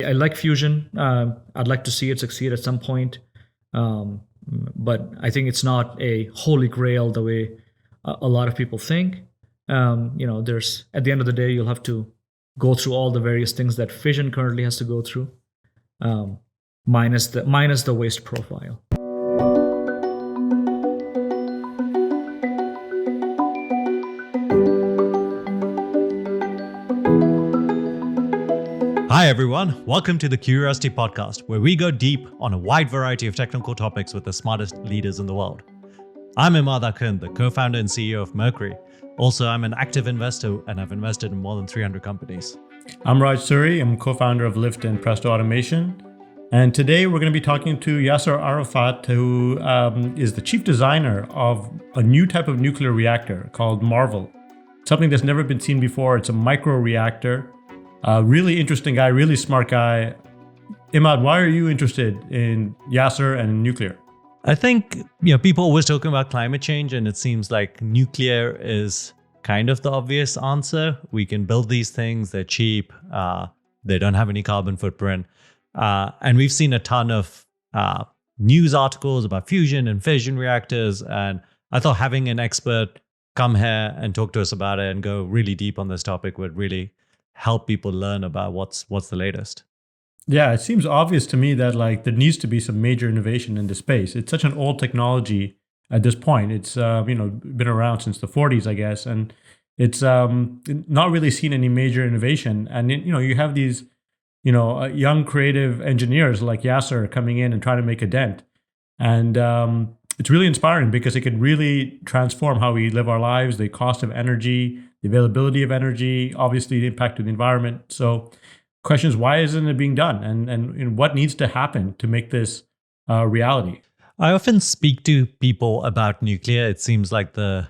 I like fusion. I'd like to see it succeed at some point. But I think it's not a holy grail the way a lot of people think. There's at the end of the day, you'll have to go through all the various things that fission currently has to go through, minus the waste profile. Hi everyone, welcome to the Curiosity Podcast, where we go deep on a wide variety of technical topics with the smartest leaders in the world. I'm Immad and Raj, the co-founder and CEO of Mercury. Also, I'm an active investor and I've invested in more than 300 companies. I'm Raj Suri, I'm co-founder of Lyft and Presto Automation. And today we're going to be talking to Yasir Arafat, who is the chief designer of a new type of nuclear reactor called Marvel. Something that's never been seen before. It's a micro reactor. Really interesting guy, really smart guy. Immad, why are you interested in Yasir and nuclear? I think people always talking about climate change, and it seems like nuclear is kind of the obvious answer. We can build these things, they're cheap, they don't have any carbon footprint. And we've seen a ton of news articles about fusion and fission reactors. And I thought having an expert come here and talk to us about it and go really deep on this topic would really help people learn about what's the latest. Yeah, it seems obvious to me that there needs to be some major innovation in this space. It's such an old technology at this point. It's been around since the 40s, I guess, and it's not really seen any major innovation. And you have these young creative engineers like Yasir coming in and trying to make a dent. And it's really inspiring because it could really transform how we live our lives, the cost of energy, the availability of energy, obviously the impact of the environment. So question is, why isn't it being done? And what needs to happen to make this reality? I often speak to people about nuclear. It seems like the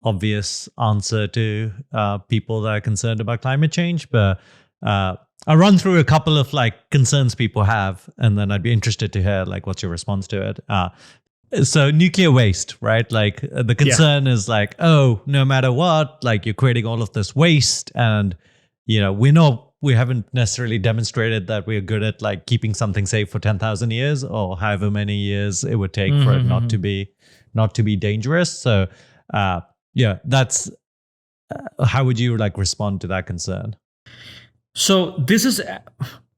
obvious answer to people that are concerned about climate change. But I'll run through a couple of concerns people have, and then I'd be interested to hear what's your response to it. So nuclear waste, right? The concern is no matter what, you're creating all of this waste, and we haven't necessarily demonstrated that we're good at keeping something safe for 10,000 years or however many years it would take for it not to be dangerous. So that's how would you respond to that concern? So this is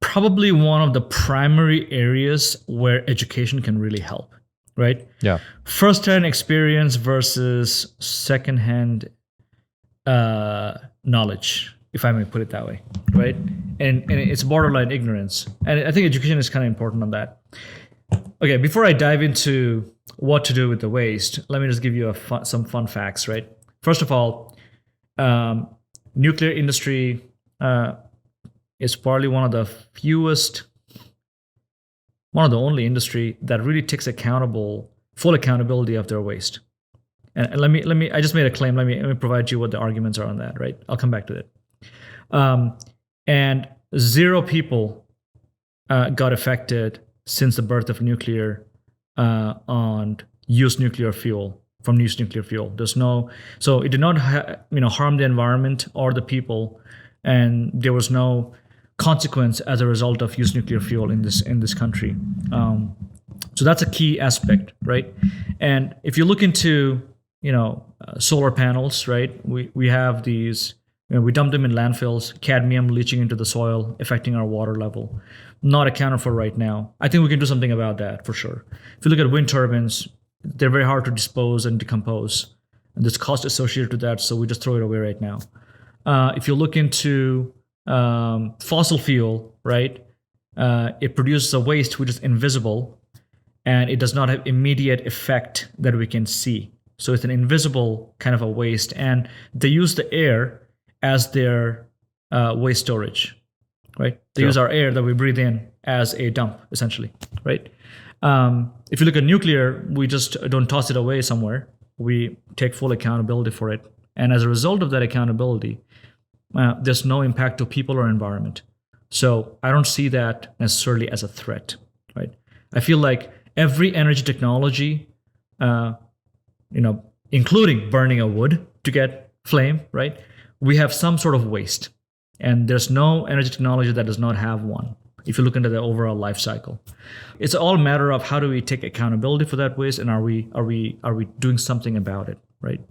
probably one of the primary areas where education can really help. Right? Yeah. First-hand experience versus second-hand knowledge, if I may put it that way, right? And it's borderline ignorance. And I think education is kind of important on that. Okay, before I dive into what to do with the waste, let me just give you some fun facts, right? First of all, nuclear industry is probably one of the only industry that really takes full accountability of their waste. And let me, I just made a claim. Let me provide you what the arguments are on that, right? I'll come back to that. And 0 people got affected since the birth of nuclear on used nuclear fuel, from used nuclear fuel. So it did not harm the environment or the people, and there was no consequence as a result of used nuclear fuel in this country. So that's a key aspect, right? And if you look into solar panels, right? We have these. We dump them in landfills, cadmium leaching into the soil, affecting our water level. Not accounted for right now. I think we can do something about that for sure. If you look at wind turbines, they're very hard to dispose and decompose, and there's cost associated with that. So we just throw it away right now. If you look into fossil fuel, right? It produces a waste which is invisible, and it does not have immediate effect that we can see. So it's an invisible kind of a waste, and they use the air as their waste storage, right? They use our air that we breathe in as a dump, essentially, right? If you look at nuclear, we just don't toss it away somewhere. We take full accountability for it, and as a result of that accountability, there's no impact to people or environment. So I don't see that necessarily as a threat, right? I feel like every energy technology, including burning a wood to get flame, right? We have some sort of waste, and there's no energy technology that does not have one. if you look into the overall life cycle. It's all a matter of how do we take accountability for that waste, and are we doing something about it, right?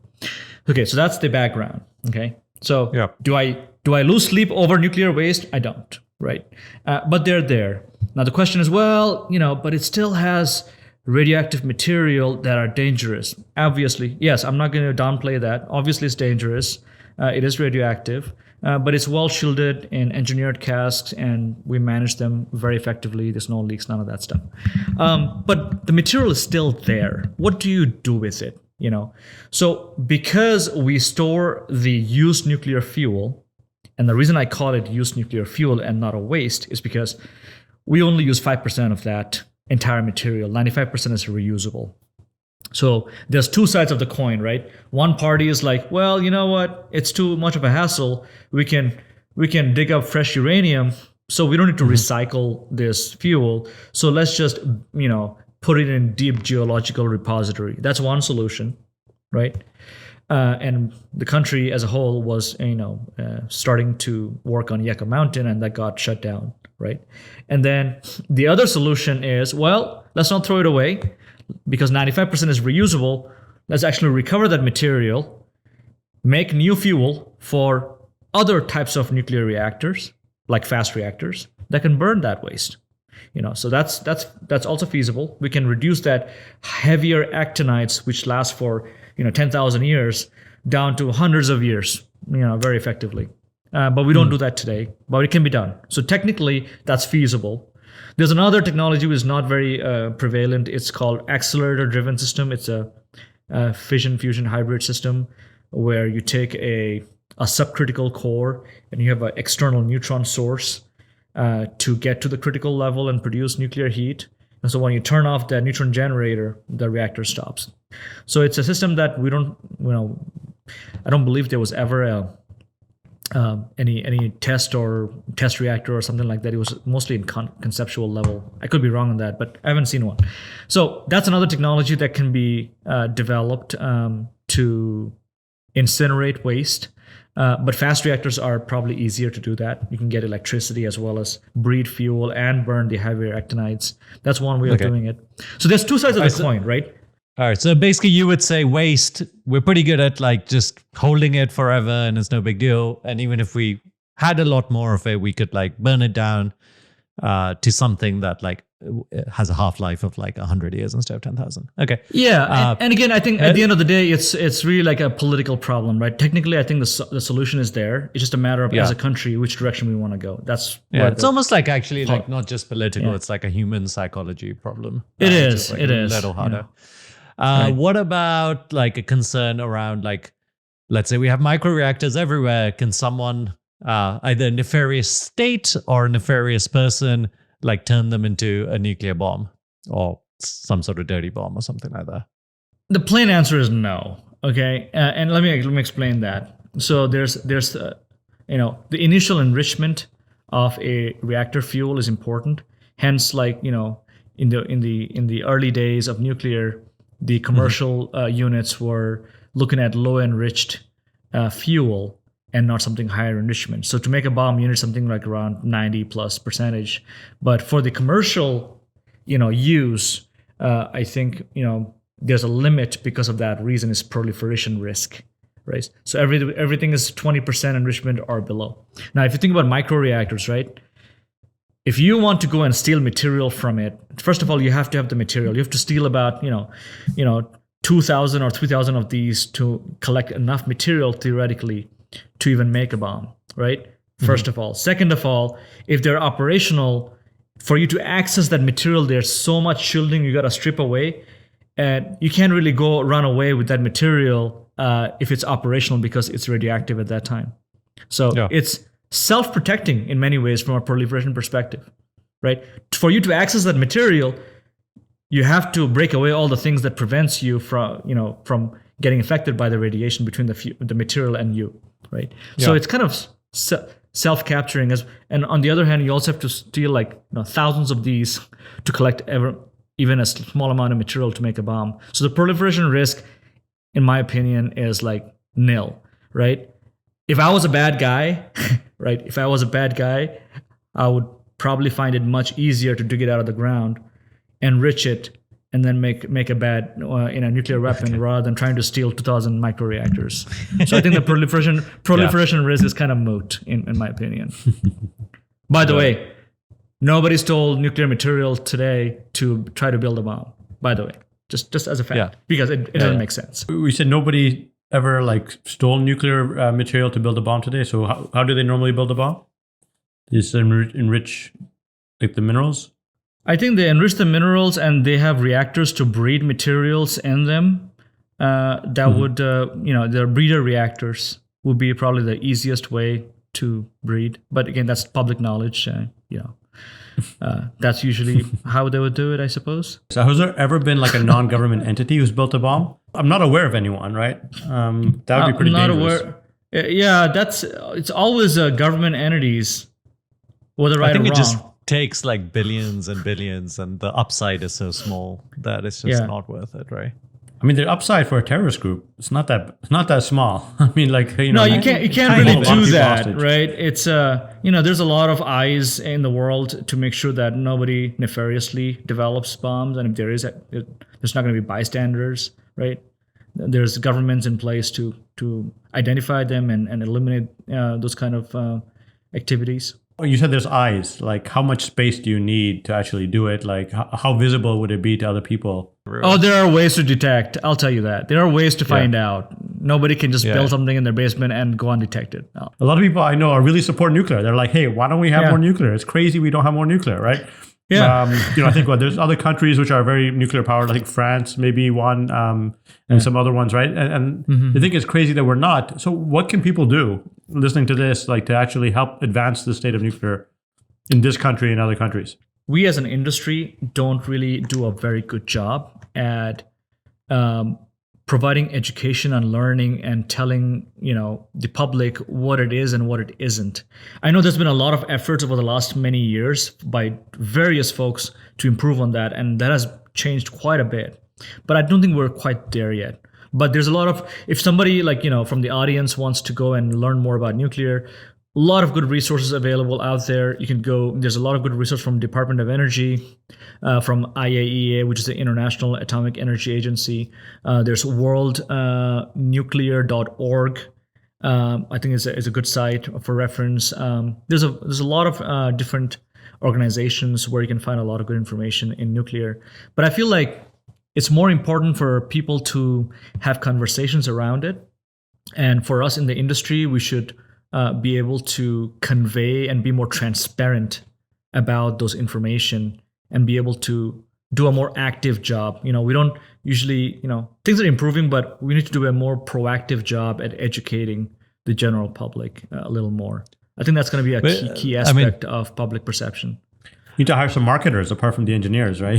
Okay, so that's the background. Okay, so Yeah. do I lose sleep over nuclear waste? I don't, right? But they're there. Now the question is, well, but it still has radioactive material that are dangerous. Obviously, yes, I'm not going to downplay that. Obviously, it's dangerous. It is radioactive, but it's well shielded in engineered casks, and we manage them very effectively. There's no leaks, none of that stuff. But the material is still there. What do you do with it? So because we store the used nuclear fuel, and the reason I call it used nuclear fuel and not a waste is because we only use 5% of that entire material. 95% is reusable. So there's two sides of the coin, right? One party is like, well, you know what? It's too much of a hassle. We can dig up fresh uranium, so we don't need to recycle this fuel. So let's just, put it in deep geological repository. That's one solution, right? And the country as a whole was, starting to work on Yucca Mountain, and that got shut down, right? And then the other solution is, well, let's not throw it away because 95% is reusable. Let's actually recover that material, make new fuel for other types of nuclear reactors, like fast reactors, that can burn that waste. So that's also feasible. We can reduce that heavier actinides, which last for 10,000 years, down to hundreds of years, very effectively. But we don't do that today, but it can be done. So technically, that's feasible. There's another technology which is not very prevalent. It's called accelerator-driven system. It's a fission-fusion hybrid system where you take a subcritical core and you have an external neutron source to get to the critical level and produce nuclear heat. And so when you turn off that neutron generator, the reactor stops. So it's a system that we don't, I don't believe there was ever any test reactor or something like that. It was mostly in conceptual level. I could be wrong on that, but I haven't seen one. So that's another technology that can be developed to incinerate waste. But fast reactors are probably easier to do that. You can get electricity as well as breed fuel and burn the heavier actinides. That's one way of doing it. So there's two sides of the coin, right? All right. So basically you would say waste, we're pretty good at like just holding it forever and it's no big deal. And even if we had a lot more of it, we could like burn it down to something that like has a half-life of like 100 years instead of 10,000. Okay. Yeah. And again, I think at the end of the day, it's really like a political problem, right? Technically, I think the solution is there. It's just a matter of, as a country, which direction we want to go. That's it's almost like actually like not just political, it's like a human psychology problem. It is. Like it is. A little harder. What about like a concern around like, let's say we have microreactors everywhere. Can someone, either nefarious state or a nefarious person, like turn them into a nuclear bomb or some sort of dirty bomb or something like that? The plain answer is no. Okay, and let me explain that. So there's the initial enrichment of a reactor fuel is important. Hence, like in the early days of nuclear, the commercial units were looking at low enriched fuel and not something higher enrichment. So to make a bomb, you need something like around 90+%. But for the commercial, use, I think, there's a limit because of that reason is proliferation risk, right? So everything is 20% enrichment or below. Now, if you think about microreactors, right? If you want to go and steal material from it, first of all, you have to have the material. You have to steal about, 2,000 or 3,000 of these to collect enough material theoretically to even make a bomb, right? First of all. Second of all, if they're operational, for you to access that material, there's so much shielding you got to strip away. And you can't really run away with that material if it's operational because it's radioactive at that time. So it's self-protecting in many ways from a proliferation perspective, right? For you to access that material, you have to break away all the things that prevents you from getting affected by the radiation between the material and you, right? So it's kind of self-capturing. And on the other hand, you also have to steal like thousands of these to collect even a small amount of material to make a bomb. So the proliferation risk, in my opinion, is like nil, right? If I was a bad guy, right? If I was a bad guy, I would probably find it much easier to dig it out of the ground, enrich it, and then make a bad nuclear weapon rather than trying to steal 2,000 microreactors. So I think the proliferation risk is kind of moot, in my opinion. By the way, nobody stole nuclear material today to try to build a bomb. By the way, just as a fact, because it doesn't make sense. We said nobody ever like stole nuclear material to build a bomb today. So how do they normally build a bomb? They just enrich like the minerals. I think they enrich the minerals and they have reactors to breed materials in them. That would, their breeder reactors would be probably the easiest way to breed. But again, that's public knowledge. That's usually how they would do it, I suppose. So has there ever been like a non-government entity who's built a bomb? I'm not aware of anyone, right? That would be pretty dangerous. Yeah, it's always government entities, whether right or wrong. I think it just takes like billions and billions, and the upside is so small that it's just not worth it, right? I mean, the upside for a terrorist group, it's not that small. I mean, like, no, you can't really do that, right? It's there's a lot of eyes in the world to make sure that nobody nefariously develops bombs, and if there is, there's not going to be bystanders, right? There's governments in place to identify them and eliminate those kind of activities. You said there's eyes. Like, how much space do you need to actually do it? Like, how visible would it be to other people? Oh, there are ways to detect. I'll tell you that. There are ways to find out. Nobody can just build something in their basement and go undetected. No. A lot of people I know are really support nuclear. They're like, hey, why don't we have more nuclear? It's crazy we don't have more nuclear, right? Yeah. I think there's other countries which are very nuclear powered, like France, maybe one, and some other ones, right? And they think it's crazy that we're not. So what can people do listening to this, like to actually help advance the state of nuclear in this country and other countries? We as an industry don't really do a very good job at providing education and learning and telling, the public what it is and what it isn't. I know there's been a lot of efforts over the last many years by various folks to improve on that, and that has changed quite a bit. But I don't think we're quite there yet. But there's a lot of, if somebody from the audience wants to go and learn more about nuclear, a lot of good resources available out there. You can go, there's a lot of good research from Department of Energy, from IAEA, which is the International Atomic Energy Agency. There's worldnuclear.org. I think is a good site for reference. There's a lot of different organizations where you can find a lot of good information in nuclear. But I feel like it's more important for people to have conversations around it. And for us in the industry, we should be able to convey and be more transparent about those information and be able to do a more active job. We don't usually, things are improving, but we need to do a more proactive job at educating the general public a little more. I think that's going to be a key aspect of public perception. You need to hire some marketers apart from the engineers, right?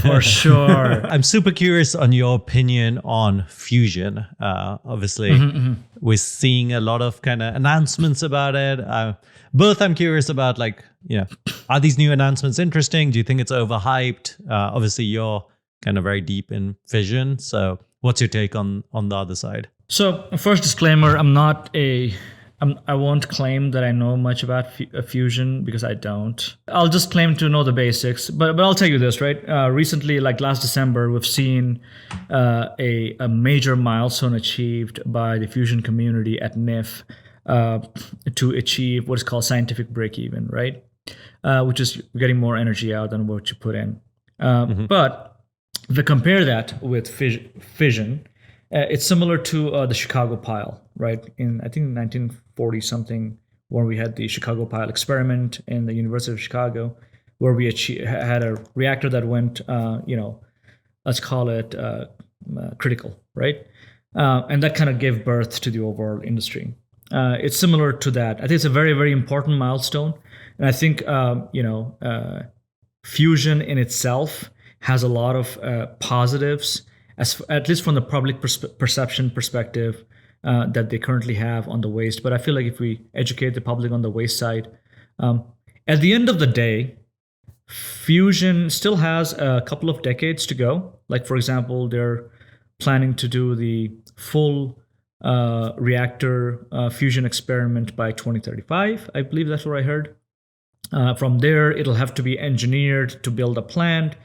For sure. I'm super curious on your opinion on fusion. Obviously, we're seeing a lot of kind of announcements about it. Both I'm curious about, are these new announcements interesting? Do you think it's overhyped? Obviously, you're kind of very deep in fission. So what's your take on the other side? So first disclaimer, I won't claim that I know much about fusion because I don't. I'll just claim to know the basics. But I'll tell you this, right? Recently, like last December, we've seen a major milestone achieved by the fusion community at NIF to achieve what is called scientific break-even, right? Which is getting more energy out than what you put in. But if you compare that with fission, it's similar to the Chicago pile, right? In, I think, 1940 something, where we had the Chicago pile experiment in the University of Chicago, where we had a reactor that went, let's call it critical, right? And that kind of gave birth to the overall industry. It's similar to that. I think it's a very, very important milestone. And I think, fusion in itself has a lot of positives, at least from the public perception perspective, that they currently have on the waste. But I feel like if we educate the public on the waste side, at the end of the day, fusion still has a couple of decades to go. Like, for example, they're planning to do the full reactor fusion experiment by 2035. I believe that's what I heard. From there, it'll have to be engineered to build a plant,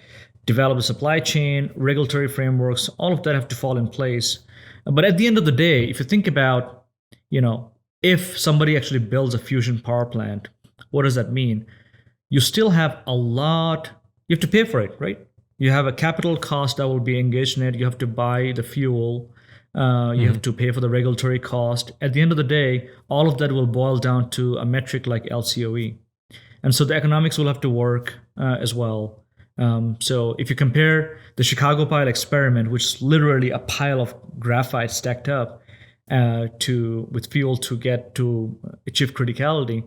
develop a supply chain, regulatory frameworks, all of that have to fall in place. But at the end of the day, if you think about, if somebody actually builds a fusion power plant, what does that mean? You still have you have to pay for it, right? You have a capital cost that will be engaged in it. You have to buy the fuel. You have to pay for the regulatory cost. At the end of the day, all of that will boil down to a metric like LCOE. And so the economics will have to work as well. So if you compare the Chicago pile experiment, which is literally a pile of graphite stacked up with fuel to achieve criticality,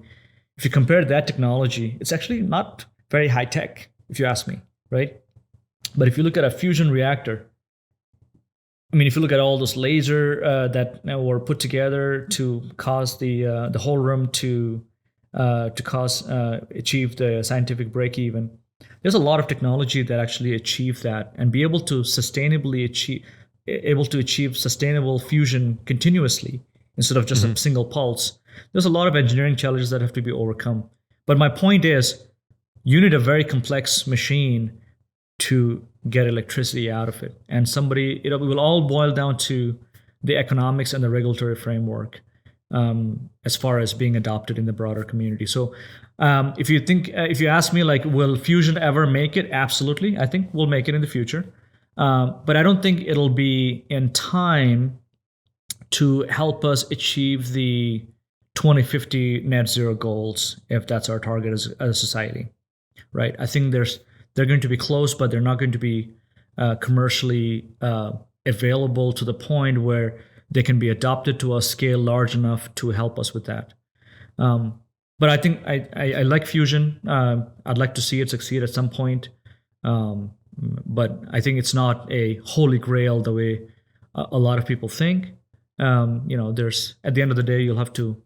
if you compare that technology, it's actually not very high tech, if you ask me, right? But if you look at a fusion reactor, if you look at all those laser that were put together to cause the whole room to achieve the scientific break even, there's a lot of technology that actually achieve that and be able to achieve sustainable fusion continuously instead of just a single pulse. There's a lot of engineering challenges that have to be overcome. But my point is, you need a very complex machine to get electricity out of it. And it will all boil down to the economics and the regulatory framework as far as being adopted in the broader community. So if you ask me, will fusion ever make it? Absolutely. I think we'll make it in the future. But I don't think it'll be in time to help us achieve the 2050 net zero goals, if that's our target as a society, right? I think they're going to be close, but they're not going to be commercially available to the point where they can be adopted to a scale large enough to help us with that. But I think I like fusion. I'd like to see it succeed at some point. But I think it's not a holy grail the way a lot of people think. There's, at the end of the day, you'll have to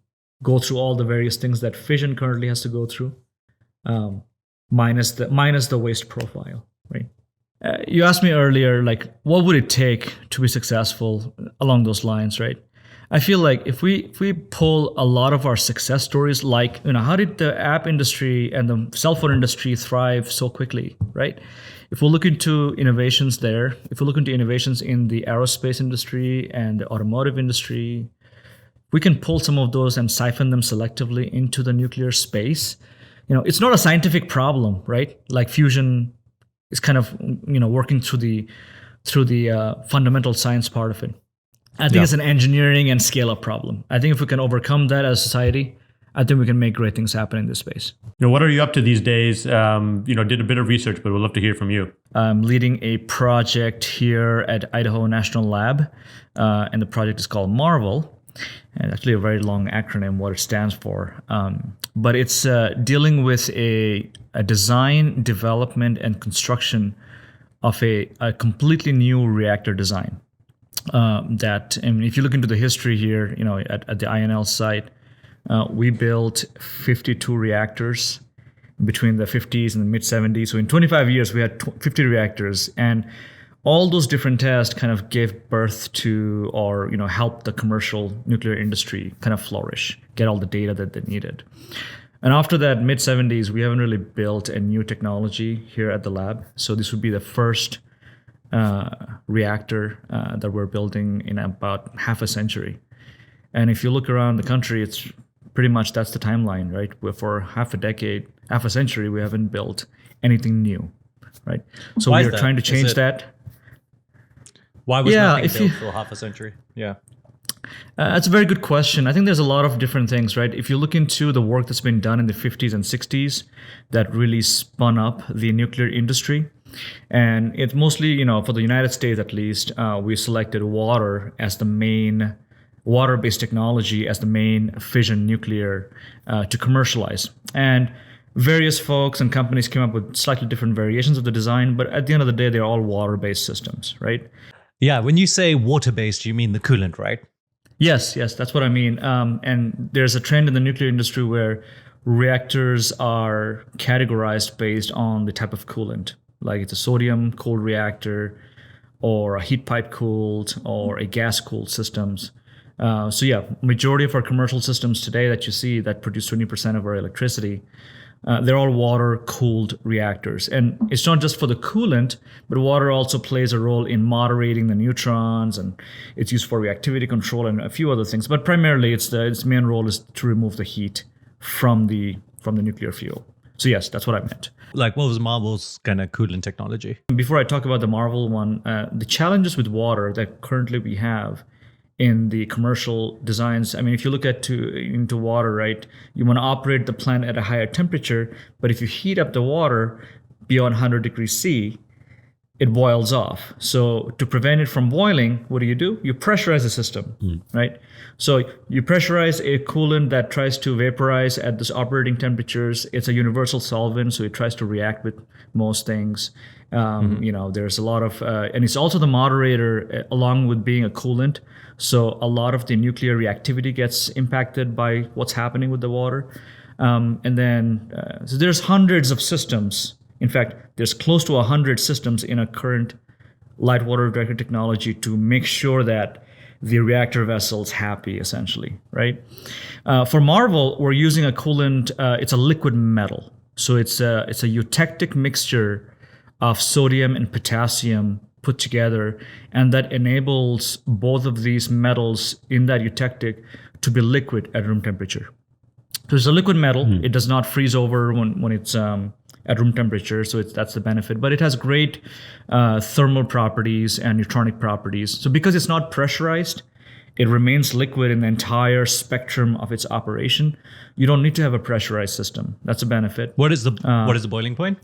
go through all the various things that fission currently has to go through, minus the waste profile, right? You asked me earlier, what would it take to be successful along those lines, right? I feel like if we pull a lot of our success stories, how did the app industry and the cell phone industry thrive so quickly, right? If we look into innovations there, if we look into innovations in the aerospace industry and the automotive industry, we can pull some of those and siphon them selectively into the nuclear space. It's not a scientific problem, right? Like fusion is kind of, working through the fundamental science part of it. I think it's an engineering and scale-up problem. I think if we can overcome that as a society, I think we can make great things happen in this space. What are you up to these days? Did a bit of research, but we'd love to hear from you. I'm leading a project here at Idaho National Lab, and the project is called MARVEL. And actually a very long acronym, what it stands for. But it's dealing with a design, development, and construction of a completely new reactor design. If you look into the history here, at the INL site, we built 52 reactors between the 50s and the mid 70s. So in 25 years, we had 50 reactors, and all those different tests kind of gave birth to, or helped the commercial nuclear industry kind of flourish, get all the data that they needed. And after that, mid 70s, we haven't really built a new technology here at the lab. So this would be the first reactor that we're building in about half a century. And if you look around the country, it's pretty much that's the timeline, right? Where for half a century, we haven't built anything new, right? So we are trying to change that. Why was nothing built for half a century? Yeah. That's a very good question. I think there's a lot of different things, right? If you look into the work that's been done in the 50s and 60s that really spun up the nuclear industry, and it's mostly, for the United States at least, we selected water-based technology as the main fission nuclear to commercialize. And various folks and companies came up with slightly different variations of the design, but at the end of the day, they're all water-based systems, right? Yeah, when you say water-based, you mean the coolant, right? Yes, that's what I mean. And there's a trend in the nuclear industry where reactors are categorized based on the type of coolant. Like it's a sodium cooled reactor, or a heat pipe cooled, or a gas cooled systems. Majority of our commercial systems today that you see that produce 20% of our electricity They're all water-cooled reactors. And it's not just for the coolant, but water also plays a role in moderating the neutrons, and it's used for reactivity control and a few other things. But primarily, its main role is to remove the heat from the nuclear fuel. So yes, that's what I meant. Like, what was Marvel's kind of coolant technology? Before I talk about the Marvel one, the challenges with water that currently we have in the commercial designs. I mean, if you look into water, right, you want to operate the plant at a higher temperature, but if you heat up the water beyond 100 degrees C, it boils off. So to prevent it from boiling, what do? You pressurize the system, right? So you pressurize a coolant that tries to vaporize at this operating temperatures. It's a universal solvent, so it tries to react with most things. There's a lot of, and it's also the moderator along with being a coolant. So a lot of the nuclear reactivity gets impacted by what's happening with the water. So there's hundreds of systems. In fact, there's close to 100 systems in a current light water reactor technology to make sure that the reactor vessel's happy, essentially, right? For Marvel, we're using a coolant. It's a liquid metal. So it's a eutectic mixture of sodium and potassium put together, and that enables both of these metals in that eutectic to be liquid at room temperature. So it's a liquid metal. It does not freeze over when it's at room temperature, so that's the benefit. But it has great thermal properties and neutronic properties. So because it's not pressurized, it remains liquid in the entire spectrum of its operation. You don't need to have a pressurized system. That's a benefit. What is the boiling point?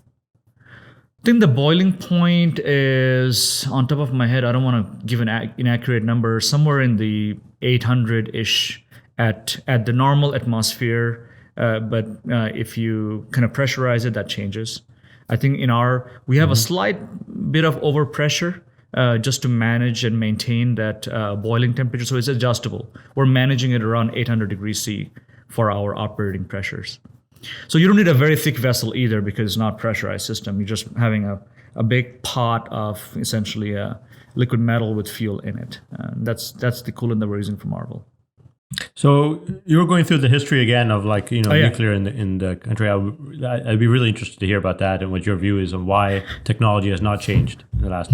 I think the boiling point is, on top of my head, I don't want to give an inaccurate number, somewhere in the 800-ish at the normal atmosphere. But if you kind of pressurize it, that changes. I think we have a slight bit of overpressure just to manage and maintain that boiling temperature. So it's adjustable. We're managing it around 800 degrees C for our operating pressures. So you don't need a very thick vessel either, because it's not a pressurized system. You're just having a big pot of essentially a liquid metal with fuel in it. That's the coolant that we're using for Marvel. So you were going through the history again of nuclear in the country. I'd be really interested to hear about that and what your view is on why technology has not changed in the last.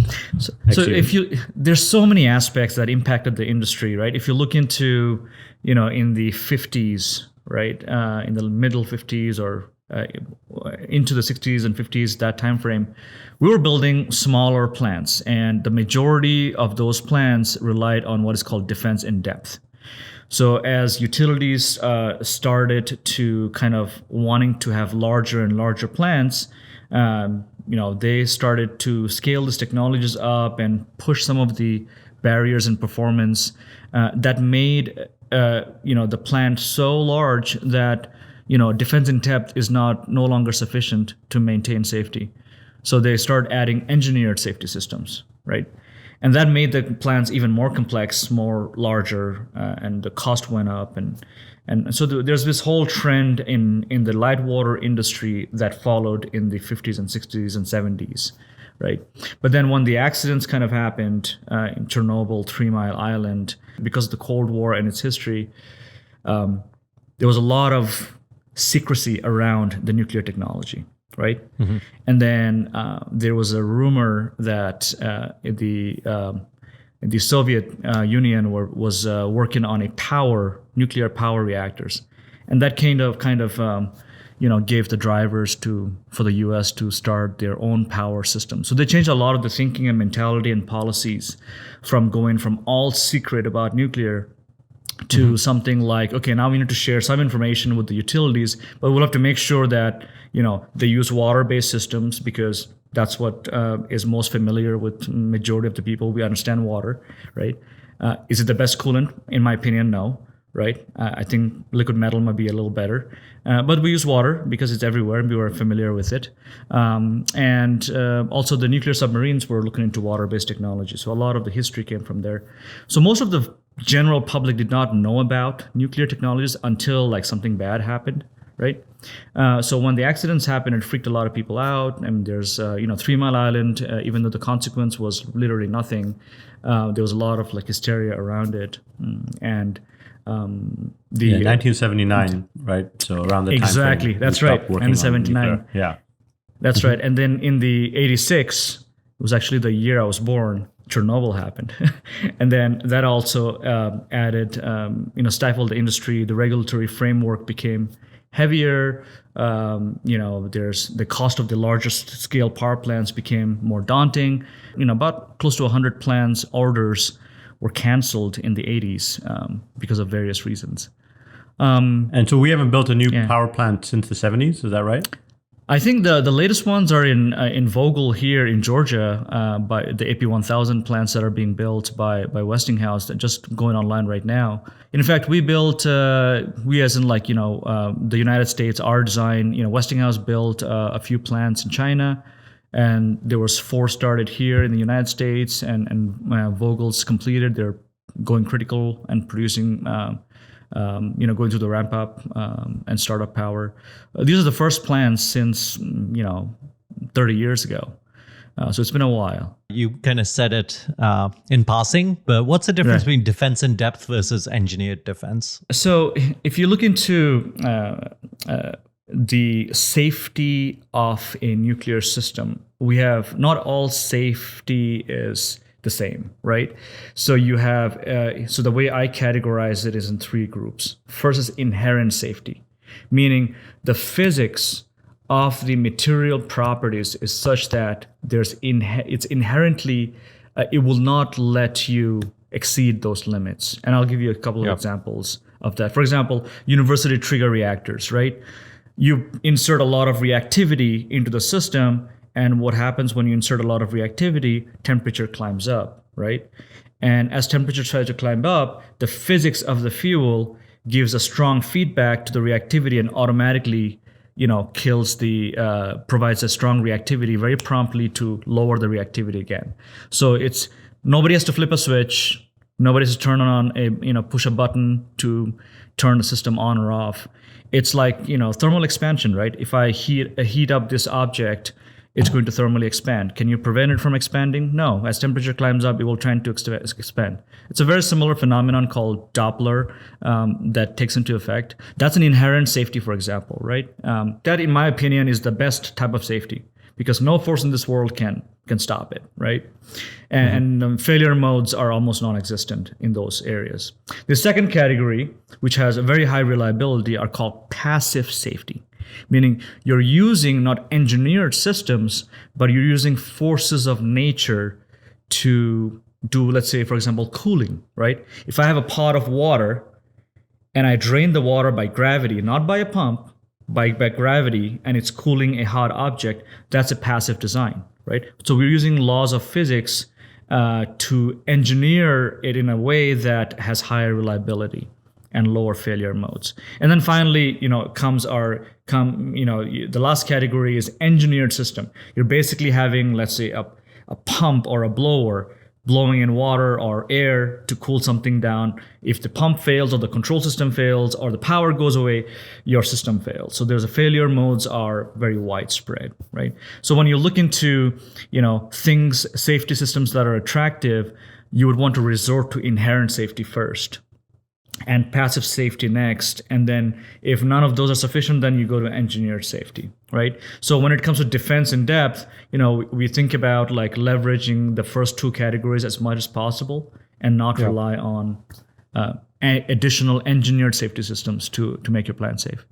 There's so many aspects that impacted the industry, right? If you look into, in the 50s, right, in the middle 50s or into the 60s and 50s, that time frame, we were building smaller plants, and the majority of those plants relied on what is called defense in depth. So as utilities started to kind of wanting to have larger and larger plants, they started to scale these technologies up and push some of the barriers in performance that made the plant so large that defense in depth is no longer sufficient to maintain safety. So they start adding engineered safety systems, right? And that made the plants even more complex, more larger, and the cost went up. And so there's this whole trend in the light water industry that followed in the 50s and 60s and 70s, right? But then when the accidents kind of happened in Chernobyl, 3 Mile Island, because of the Cold War and its history, there was a lot of secrecy around the nuclear technology. Right, and then there was a rumor that the Soviet Union was working on nuclear power reactors, and that kind of gave the drivers for the U.S. to start their own power system. So they changed a lot of the thinking and mentality and policies from going from all secret about nuclear to something like, okay, now we need to share some information with the utilities, but we'll have to make sure that they use water-based systems, because that's what is most familiar with majority of the people. We understand water, right? Is it the best coolant? In my opinion, no, right? I think liquid metal might be a little better, but we use water because it's everywhere and we were familiar with it. And also the nuclear submarines were looking into water-based technology. So a lot of the history came from there. So most of the general public did not know about nuclear technologies until something bad happened, right? So when the accidents happened, it freaked a lot of people out. And there's, 3 Mile Island, even though the consequence was literally nothing, there was a lot of hysteria around it. And The 1979, right? So around the time exactly, frame that's we right, stopped working on 1979. nuclear. Yeah. That's right. And then in the 86, it was actually the year I was born, Chernobyl happened. And then that also added, stifled the industry. The regulatory framework became heavier. There's the cost of the largest scale power plants became more daunting. About close to 100 plants orders were canceled in the 80s because of various reasons. And so we haven't built a new power plant since the 70s. Is that right? I think the latest ones are in Vogel here in Georgia, by the AP1000 plants that are being built by Westinghouse, that just going online right now. In fact, we built, we as in the United States, our design, Westinghouse built a few plants in China, and there was 4 started here in the United States, and Vogel's completed. They're going critical and producing going through the ramp up and startup power. These are the first plants since 30 years ago. So it's been a while. You kind of said it in passing, but what's the difference between defense in depth versus engineered defense? So if you look into the safety of a nuclear system, we have not all safety is the same, right? So you have, so the way I categorize it is in 3 groups. First is inherent safety, meaning the physics of the material properties is such that it's inherently, it will not let you exceed those limits. And I'll give you a couple of examples of that. For example, university trigger reactors, right? You insert a lot of reactivity into the system, and what happens when you insert a lot of reactivity, temperature climbs up, right? And as temperature tries to climb up, the physics of the fuel gives a strong feedback to the reactivity and automatically, kills provides a strong reactivity very promptly to lower the reactivity again. So nobody has to flip a switch. Nobody has to turn on push a button to turn the system on or off. It's like, thermal expansion, right? If I heat up this object, it's going to thermally expand. Can you prevent it from expanding? No. As temperature climbs up, it will try to expand. It's a very similar phenomenon called Doppler that takes into effect. That's an inherent safety, for example, right? That, in my opinion, is the best type of safety because no force in this world can stop it, right? And failure modes are almost non-existent in those areas. The second category, which has a very high reliability, are called passive safety. Meaning you're using not engineered systems, but you're using forces of nature to do, let's say, for example, cooling, right? If I have a pot of water and I drain the water by gravity, not by a pump, by gravity, and it's cooling a hot object, that's a passive design, right? So we're using laws of physics to engineer it in a way that has higher reliability and lower failure modes. And then finally, the last category is engineered system. You're basically having, let's say, a pump or a blower blowing in water or air to cool something down. If the pump fails or the control system fails or the power goes away, your system fails. So there's failure modes are very widespread, right? So when you look into, safety systems that are attractive, you would want to resort to inherent safety first and passive safety next. And then if none of those are sufficient, then you go to engineered safety, right? So when it comes to defense in depth, we think about like leveraging the first 2 categories as much as possible and not rely on additional engineered safety systems to make your plant safe.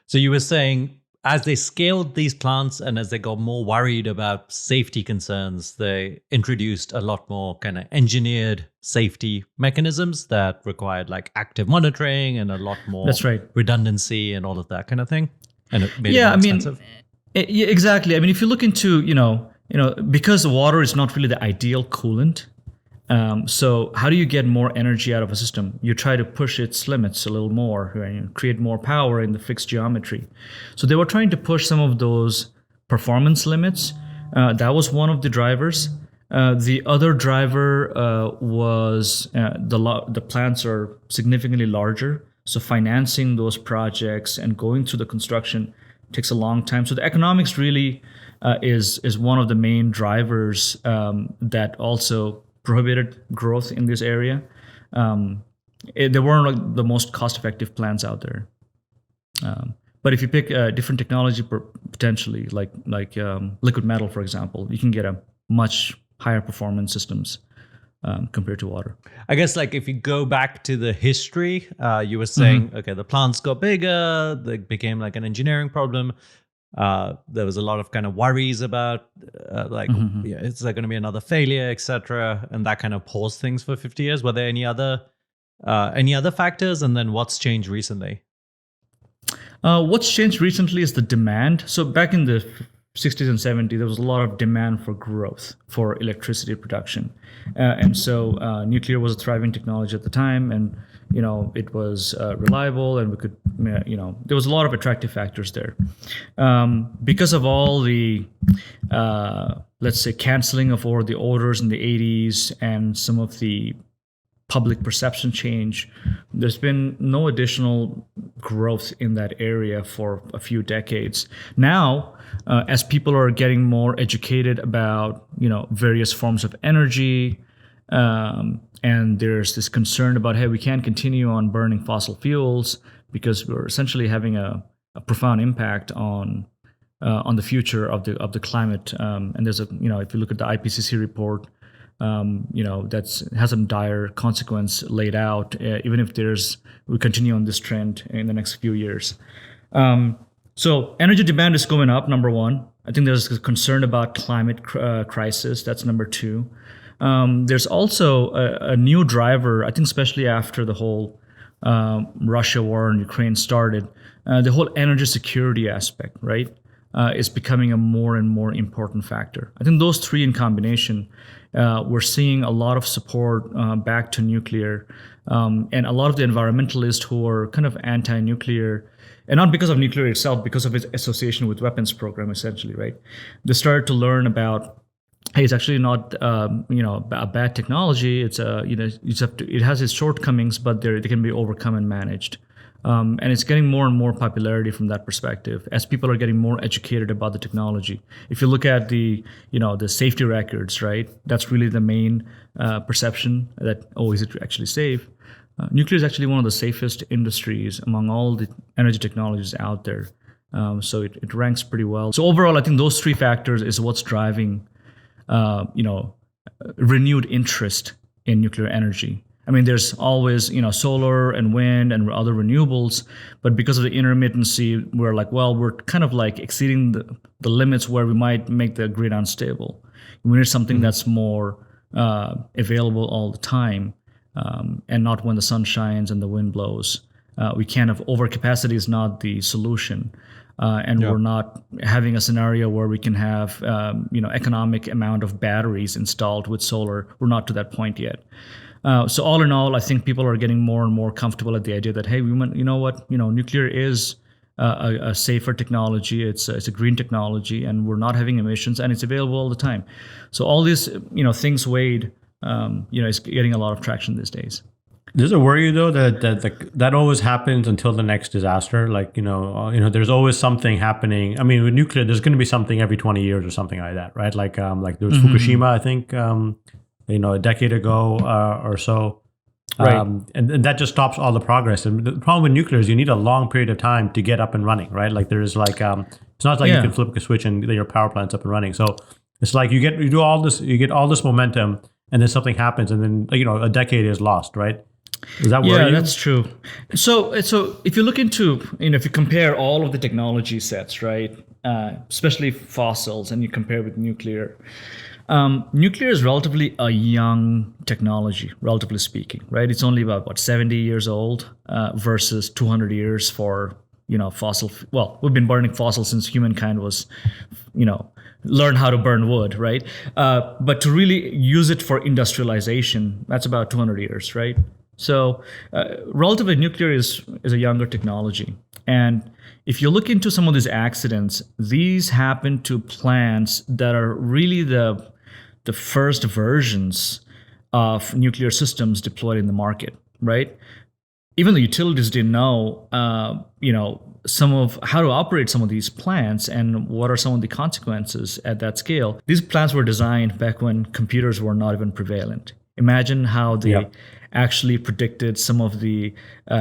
So you were saying as they scaled these plants and as they got more worried about safety concerns, they introduced a lot more kind of engineered safety mechanisms that required like active monitoring and a lot more redundancy and all of that kind of thing. And it made it more expensive. Exactly. I mean, if you look into, because water is not really the ideal coolant, so how do you get more energy out of a system? You try to push its limits a little more and create more power in the fixed geometry. So they were trying to push some of those performance limits. That was one of the drivers. The other driver was the plants are significantly larger. So financing those projects and going through the construction takes a long time. So the economics really is one of the main drivers that also prohibited growth in this area. They weren't like the most cost-effective plants out there. But if you pick a different technology, potentially like liquid metal, for example, you can get a much higher performance systems compared to water. I guess like if you go back to the history, you were saying, okay, the plants got bigger, they became like an engineering problem. There was a lot of kind of worries about is there going to be another failure, etc., and that kind of paused things for 50 years. Were there any other factors, and then what's changed recently? What's changed recently is the demand. So back in the 60s and 70s, there was a lot of demand for growth for electricity production, and so nuclear was a thriving technology at the time, and it was reliable, and we could there was a lot of attractive factors there. Because of all the let's say canceling of all the orders in the 80s and some of the public perception change, there's been no additional growth in that area for a few decades. Now, as people are getting more educated about various forms of energy, and there's this concern about, hey, we can't continue on burning fossil fuels because we're essentially having a profound impact on the future of the climate. And there's if you look at the IPCC report, that has some dire consequence laid out, even if we continue on this trend in the next few years. So energy demand is going up, number one. I think there's a concern about climate crisis. That's number two. There's also a new driver, I think, especially after the whole Russia war in Ukraine started, the whole energy security aspect, right, is becoming a more and more important factor. I think those three in combination, we're seeing a lot of support back to nuclear, and a lot of the environmentalists who are kind of anti-nuclear, and not because of nuclear itself, because of its association with weapons program, essentially, right? They started to learn about, hey, it's actually not a bad technology. It's it has its shortcomings, but they can be overcome and managed. And it's getting more and more popularity from that perspective as people are getting more educated about the technology. If you look at the safety records, right, that's really the main perception that, is it actually safe? Nuclear is actually one of the safest industries among all the energy technologies out there. So it ranks pretty well. So overall, I think those three factors is what's driving renewed interest in nuclear energy. I mean, there's always, solar and wind and other renewables, but because of the intermittency, we're like, well, we're kind of like exceeding the limits where we might make the grid unstable. We need something that's more available all the time, and not when the sun shines and the wind blows. We can't have overcapacity is not the solution. We're not having a scenario where we can have, economic amount of batteries installed with solar. We're not to that point yet. So all in all, I think people are getting more and more comfortable at the idea that, hey, nuclear is a safer technology. It's a green technology, and we're not having emissions, and it's available all the time. So all these, things weighed, is getting a lot of traction these days. Does it worry you though that always happens until the next disaster? Like there's always something happening. I mean, with nuclear, there's going to be something every 20 years or something like that, right? Like there was Fukushima, I think, a decade ago or so, right? And that just stops all the progress. And the problem with nuclear is you need a long period of time to get up and running, right? Like there's like it's not like you can flip a switch and your power plant's up and running. So it's like you get all this momentum, and then something happens, and then a decade is lost, right? Is that yeah, that's true. So if you look into, if you compare all of the technology sets, right, especially fossils, and you compare with nuclear, nuclear is relatively a young technology, relatively speaking, right? It's only about 70 years old versus 200 years for fossil. Well, we've been burning fossil since humankind was, learn how to burn wood, right? But to really use it for industrialization, that's about 200 years, right? So relatively nuclear is a younger technology. And if you look into some of these accidents, these happen to plants that are really the first versions of nuclear systems deployed in the market, right? Even the utilities didn't know, some of how to operate some of these plants and what are some of the consequences at that scale. These plants were designed back when computers were not even prevalent. Imagine how the actually predicted some of the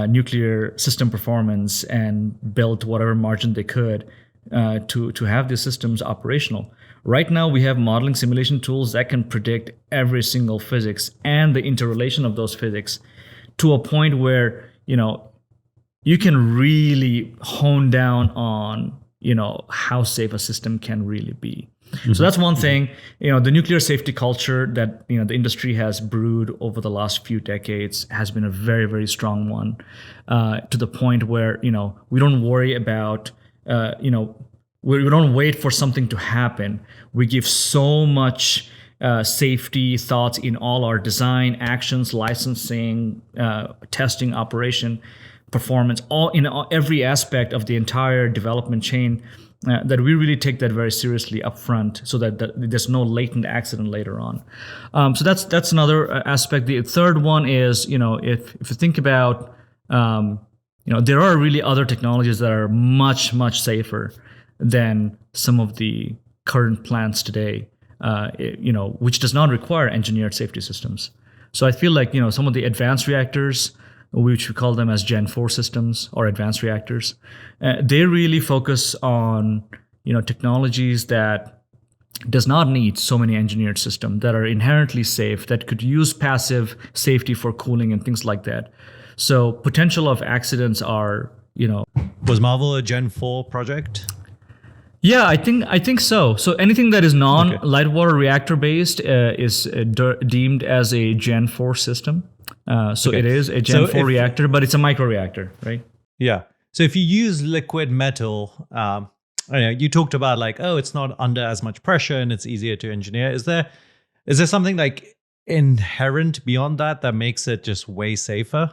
nuclear system performance and built whatever margin they could to have these systems operational. Right now, we have modeling simulation tools that can predict every single physics and the interrelation of those physics to a point where, you can really hone down on, how safe a system can really be. Mm-hmm. So that's one thing. The nuclear safety culture that, the industry has brewed over the last few decades has been a very, very strong one, to the point where, we don't worry about, we don't wait for something to happen. We give so much safety thoughts in all our design, actions, licensing, testing, operation, performance, every aspect of the entire development chain, that we really take that very seriously up front, so that there's no latent accident later on. So that's another aspect. The third one is, if you think about, there are really other technologies that are much, much safer than some of the current plants today, which does not require engineered safety systems. So I feel like, some of the advanced reactors, which we call them as Gen 4 systems or advanced reactors, they really focus on, technologies that does not need so many engineered systems, that are inherently safe, that could use passive safety for cooling and things like that. So potential of accidents are, Was Marvel a Gen 4 project? Yeah, I think so. So anything that is non-light water reactor based is deemed as a Gen 4 system. It is a Gen 4 reactor, but it's a microreactor, right? Yeah. So if you use liquid metal, you talked about it's not under as much pressure and it's easier to engineer. Is there something inherent beyond that makes it just way safer?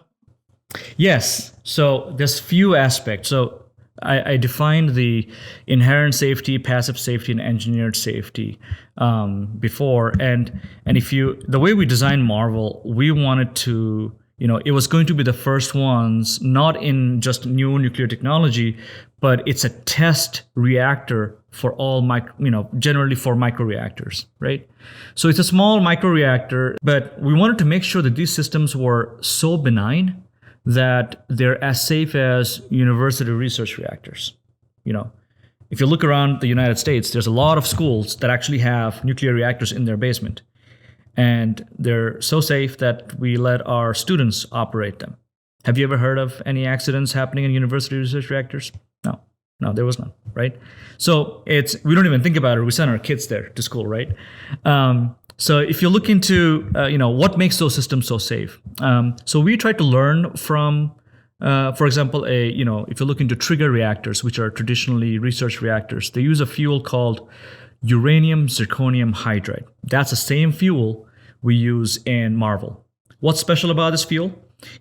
Yes. So there's few aspects. So I defined the inherent safety, passive safety, and engineered safety before, and the way we designed Marvel, we wanted to, it was going to be the first ones, not in just new nuclear technology, but it's a test reactor for all generally for microreactors, right? So it's a small microreactor, but we wanted to make sure that these systems were so benign that they're as safe as university research reactors. If you look around the United States, there's a lot of schools that actually have nuclear reactors in their basement. And they're so safe that we let our students operate them. Have you ever heard of any accidents happening in university research reactors? No, there was none, right? So we don't even think about it. We send our kids there to school, right? So if you look into, what makes those systems so safe, so we try to learn from, for example, if you look into trigger reactors, which are traditionally research reactors, they use a fuel called uranium zirconium hydride. That's the same fuel we use in Marvel. What's special about this fuel?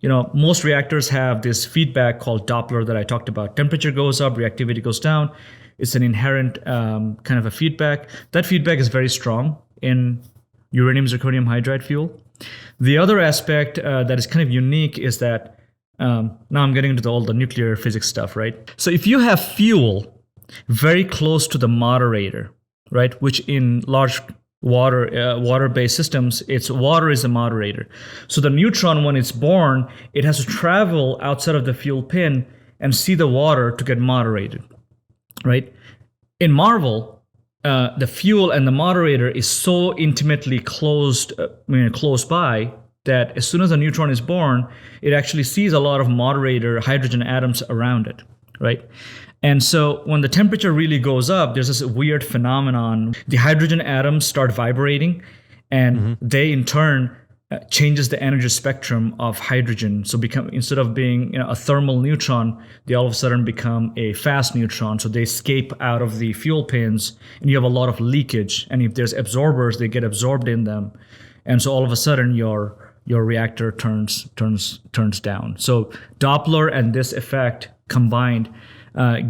Most reactors have this feedback called Doppler that I talked about. Temperature goes up, reactivity goes down. It's an inherent kind of a feedback. That feedback is very strong in uranium zirconium hydride fuel. The other aspect that is kind of unique is that, now I'm getting into all the nuclear physics stuff, right? So if you have fuel very close to the moderator, right, which in large water-based systems, water is the moderator. So the neutron, when it's born, it has to travel outside of the fuel pin and see the water to get moderated, right? In Marvel, the fuel and the moderator is so intimately close by that as soon as a neutron is born, it actually sees a lot of moderator hydrogen atoms around it, right? And so when the temperature really goes up, there's this weird phenomenon. The hydrogen atoms start vibrating, and they in turn changes the energy spectrum of hydrogen. So instead of being a thermal neutron, they all of a sudden become a fast neutron. So they escape out of the fuel pins, and you have a lot of leakage. And if there's absorbers, they get absorbed in them, and so all of a sudden your reactor turns down. So Doppler and this effect combined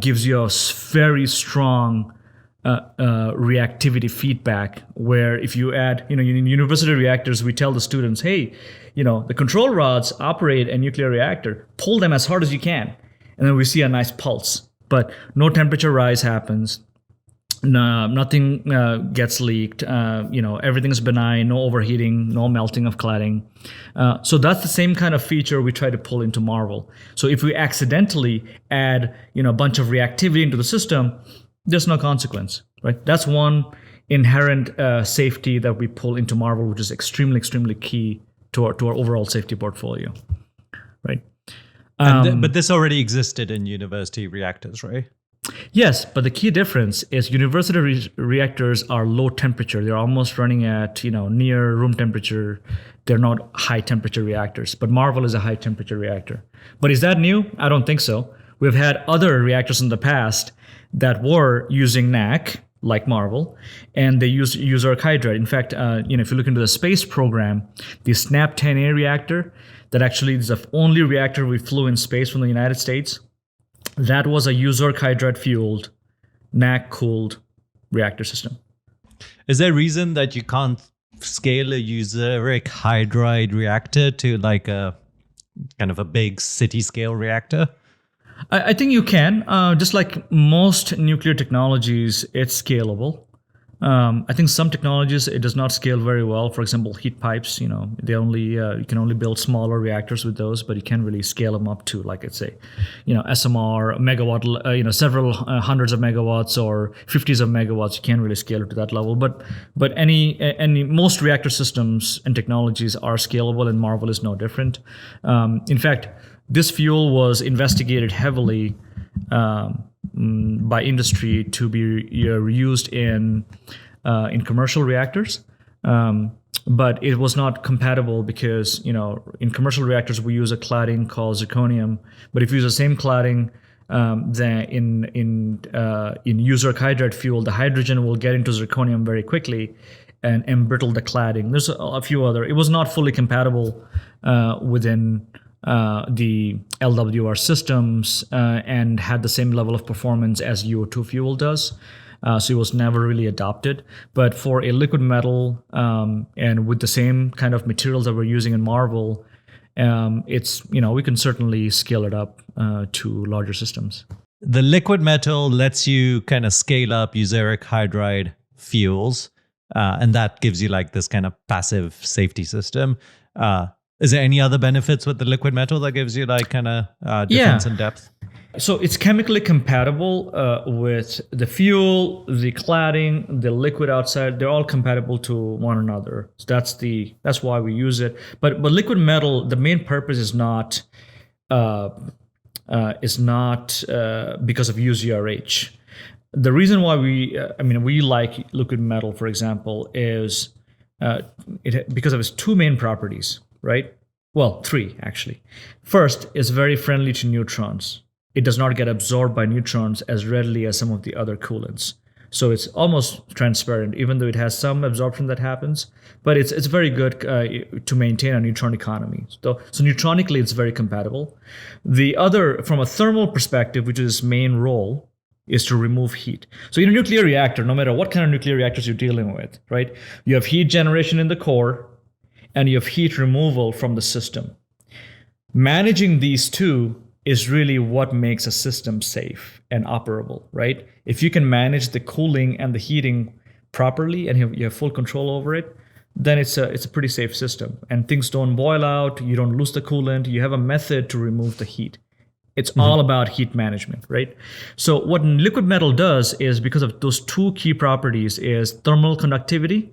gives you a very strong reactivity feedback, where if you add, in university reactors, we tell the students, hey, the control rods operate a nuclear reactor, pull them as hard as you can. And then we see a nice pulse, but no temperature rise happens. No, nothing gets leaked. Everything's benign, no overheating, no melting of cladding. So that's the same kind of feature we try to pull into Marvel. So if we accidentally add, a bunch of reactivity into the system, there's no consequence, right? That's one inherent safety that we pull into Marvel, which is extremely, extremely key to our overall safety portfolio, right? But this already existed in university reactors, right? Yes, but the key difference is university reactors are low temperature. They're almost running at, near room temperature. They're not high temperature reactors, but Marvel is a high temperature reactor. But is that new? I don't think so. We've had other reactors in the past that were using NAC, like Marvel, and they use usoric hydride. In fact, if you look into the space program, the SNAP 10A reactor, that actually is the only reactor we flew in space from the United States. That was a usoric hydride fueled, NAC cooled reactor system. Is there a reason that you can't scale a usoric hydride reactor to like a kind of a big city scale reactor? I think you can. Just like most nuclear technologies, it's scalable. I think some technologies it does not scale very well. For example, heat pipes. They only you can only build smaller reactors with those, but you can't really scale them up to, like, let's say, SMR megawatt. Several hundreds of megawatts or 50s of megawatts. You can't really scale it to that level. But most reactor systems and technologies are scalable, and Marvel is no different. In fact, this fuel was investigated heavily by industry to be used in commercial reactors, but it was not compatible because in commercial reactors we use a cladding called zirconium. But if you use the same cladding then in usoric hydride fuel, the hydrogen will get into zirconium very quickly and embrittle the cladding. There's a few other. It was not fully compatible within the LWR systems and had the same level of performance as UO2 fuel does. So it was never really adopted. But for a liquid metal and with the same kind of materials that we're using in Marvel, it's, we can certainly scale it up to larger systems. The liquid metal lets you kind of scale up usoric hydride fuels, and that gives you like this kind of passive safety system. Is there any other benefits with the liquid metal that gives you like kind of difference in depth? So it's chemically compatible with the fuel, the cladding, the liquid outside. They're all compatible to one another. So that's why we use it. But liquid metal, the main purpose is not because of UZRH. The reason why we like liquid metal, for example, is because of its two main properties. Right? Well, three, actually. First, it's very friendly to neutrons. It does not get absorbed by neutrons as readily as some of the other coolants. So it's almost transparent, even though it has some absorption that happens. But it's very good to maintain a neutron economy. So neutronically, it's very compatible. The other, from a thermal perspective, which is its main role, is to remove heat. So in a nuclear reactor, no matter what kind of nuclear reactors you're dealing with, right? You have heat generation in the core, and you have heat removal from the system. Managing these two is really what makes a system safe and operable, right? If you can manage the cooling and the heating properly and you have full control over it, then it's a pretty safe system. And things don't boil out, you don't lose the coolant, you have a method to remove the heat. It's all about heat management, right? So what liquid metal does is, because of those two key properties, is thermal conductivity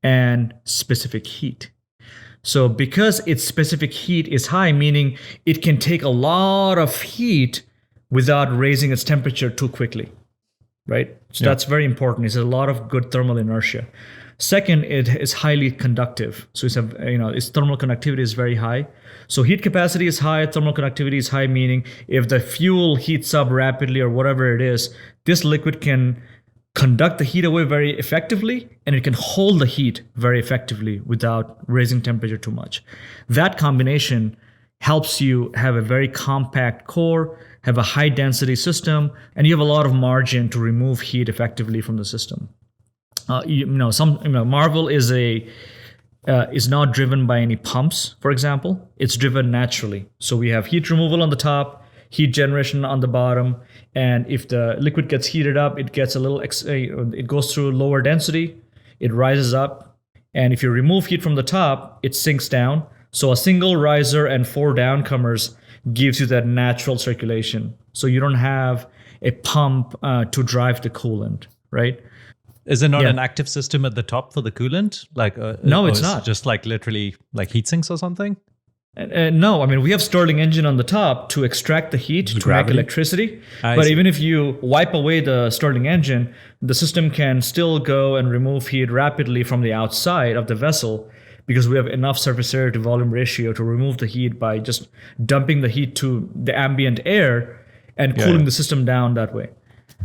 and specific heat. So because its specific heat is high, meaning it can take a lot of heat without raising its temperature too quickly, right? So that's very important. It's a lot of good thermal inertia. Second, it is highly conductive. So its thermal conductivity is very high. So heat capacity is high, thermal conductivity is high, meaning if the fuel heats up rapidly or whatever it is, this liquid can conduct the heat away very effectively, and it can hold the heat very effectively without raising temperature too much. That combination helps you have a very compact core, have a high density system, and you have a lot of margin to remove heat effectively from the system. Marvel is not driven by any pumps, for example. It's driven naturally. So we have heat removal on the top, heat generation on the bottom. And if the liquid gets heated up, it gets a little, it goes through lower density, it rises up. And if you remove heat from the top, it sinks down. So a single riser and 4 downcomers gives you that natural circulation. So you don't have a pump to drive the coolant, right? Is there not an active system at the top for the coolant? Like no, it's not. Just like literally like heat sinks or something? No, I mean, we have Stirling engine on the top to extract the heat to make electricity. But even if you wipe away the Stirling engine, the system can still go and remove heat rapidly from the outside of the vessel, because we have enough surface area to volume ratio to remove the heat by just dumping the heat to the ambient air and cooling the system down that way.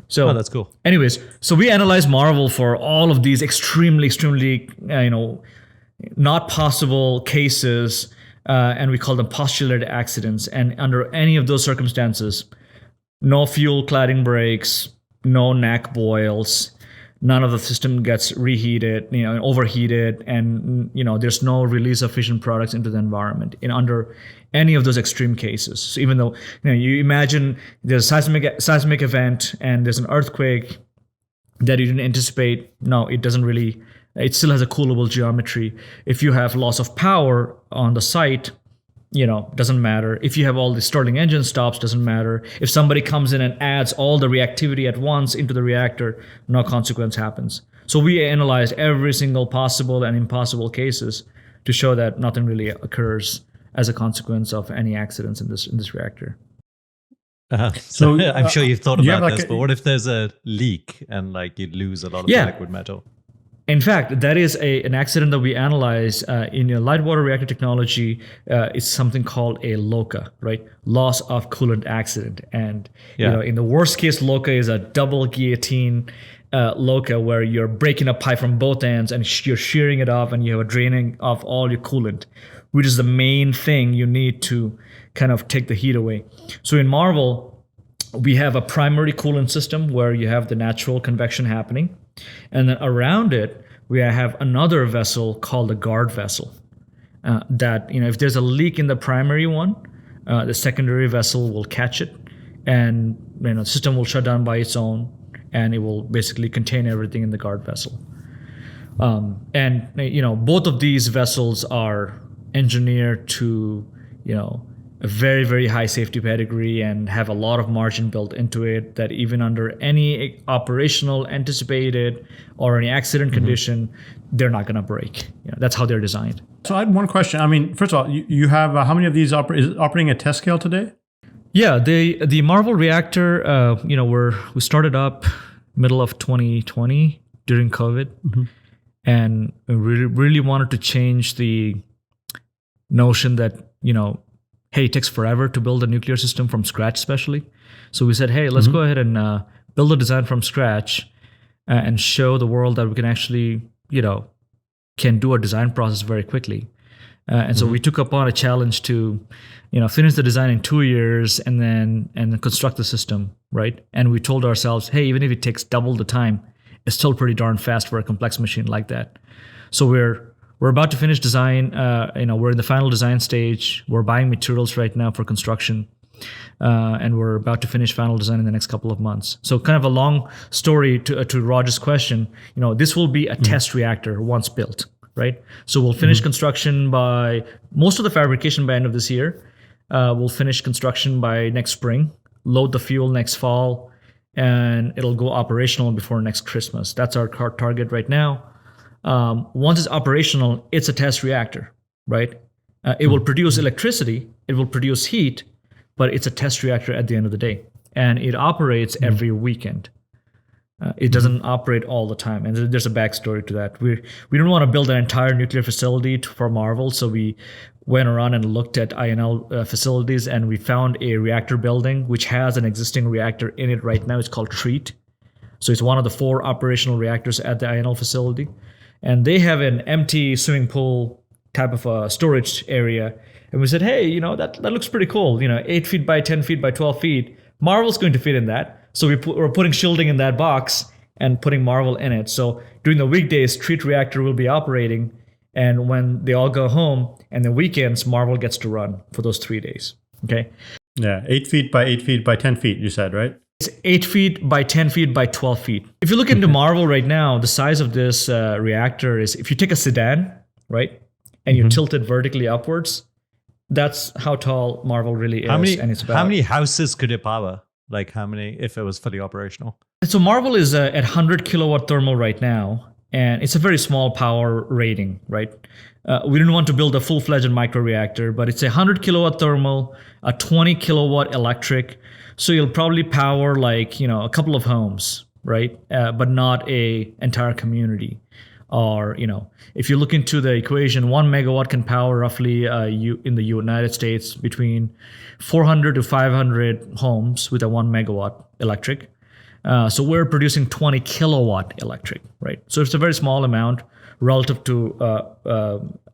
So that's cool. Anyways, so we analyzed Marvel for all of these extremely, not possible cases, and we call them postulated accidents. And under any of those circumstances, no fuel cladding breaks, no neck boils, none of the system gets reheated, overheated, and there's no release of fission products into the environment under any of those extreme cases. So even though you imagine there's a seismic event and there's an earthquake that you didn't anticipate, no, it doesn't really. It still has a coolable geometry. If you have loss of power on the site, doesn't matter. If you have all the Stirling engine stops, doesn't matter. If somebody comes in and adds all the reactivity at once into the reactor, no consequence happens. So we analyzed every single possible and impossible cases to show that nothing really occurs as a consequence of any accidents in this reactor. So I'm sure you've thought about this, but what if there's a leak and you lose a lot of the liquid metal? In fact, that is an accident that we analyze in light water reactor technology. It's something called a LOCA, right? Loss of coolant accident. And in the worst case, LOCA is a double guillotine LOCA, where you're breaking a pipe from both ends and you're shearing it off, and you have a draining of all your coolant, which is the main thing you need to kind of take the heat away. So in Marvel, we have a primary coolant system where you have the natural convection happening. And then around it, we have another vessel called the guard vessel. That if there's a leak in the primary one, the secondary vessel will catch it, and the system will shut down by its own, and it will basically contain everything in the guard vessel. And both of these vessels are engineered to a very, very high safety pedigree and have a lot of margin built into it, that even under any operational anticipated or any accident condition, they're not going to break. That's how they're designed. So I had one question. I mean, first of all, you have how many of these is operating at test scale today? Yeah, the Marvel reactor, we started up middle of 2020 during COVID, and we really wanted to change the notion that hey, it takes forever to build a nuclear system from scratch, especially. So we said, hey, let's go ahead and build a design from scratch and show the world that we can actually, can do a design process very quickly. And so we took upon a challenge to, finish the design in 2 years and then construct the system, right? And we told ourselves, hey, even if it takes double the time, it's still pretty darn fast for a complex machine like that. So we're about to finish design. We're in the final design stage. We're buying materials right now for construction, and we're about to finish final design in the next couple of months. So, kind of a long story to Raj's question. This will be a test reactor once built, right? So we'll finish construction by most of the fabrication by end of this year. We'll finish construction by next spring. Load the fuel next fall, and it'll go operational before next Christmas. That's our target right now. Once it's operational, it's a test reactor, right? It will produce electricity, it will produce heat, but it's a test reactor at the end of the day. And it operates every weekend. It doesn't operate all the time. And there's a backstory to that. We don't want to build an entire nuclear facility for Marvel, so we went around and looked at INL facilities, and we found a reactor building which has an existing reactor in it right now. It's called TREAT. So it's one of the 4 operational reactors at the INL facility. And they have an empty swimming pool type of a storage area. And we said, hey, that looks pretty cool. 8 feet by 10 feet by 12 feet. Marvel's going to fit in that. So we're putting shielding in that box and putting Marvel in it. So during the weekdays, TREAT reactor will be operating. And when they all go home and the weekends, Marvel gets to run for those 3 days. Okay. Yeah, 8 feet by 8 feet by 10 feet, you said, right? It's 8 feet by 10 feet by 12 feet. If you look into Marvel right now, the size of this reactor is, if you take a sedan, right, and you tilt it vertically upwards, that's how tall Marvel really is. How many houses could it power? Like how many if it was fully operational? So Marvel is at 100 kilowatt thermal right now, and it's a very small power rating, right? We didn't want to build a full-fledged microreactor, but it's a 100 kilowatt thermal, a 20 kilowatt electric. So you'll probably power like, a couple of homes, right? But not a entire community. Or, if you look into the equation, 1 megawatt can power roughly in the United States between 400 to 500 homes with a 1 megawatt electric. So we're producing 20 kilowatt electric, right? So it's a very small amount relative to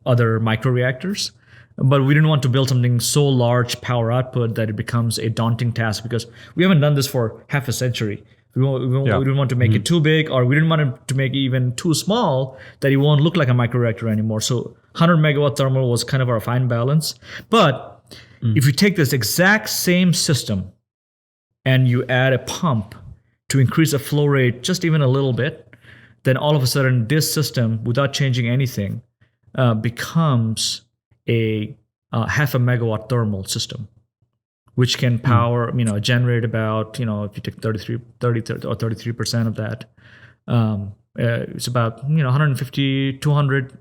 other microreactors. But we didn't want to build something so large power output that it becomes a daunting task, because we haven't done this for half a century. We didn't want to make it too big, or we didn't want it to make it even too small that it won't look like a microreactor anymore. So 100 megawatt thermal was kind of our fine balance. But if you take this exact same system and you add a pump to increase the flow rate just even a little bit, then all of a sudden this system, without changing anything, becomes a half a megawatt thermal system, which can power, generate about, if you take 33% of that, it's about, 150, 200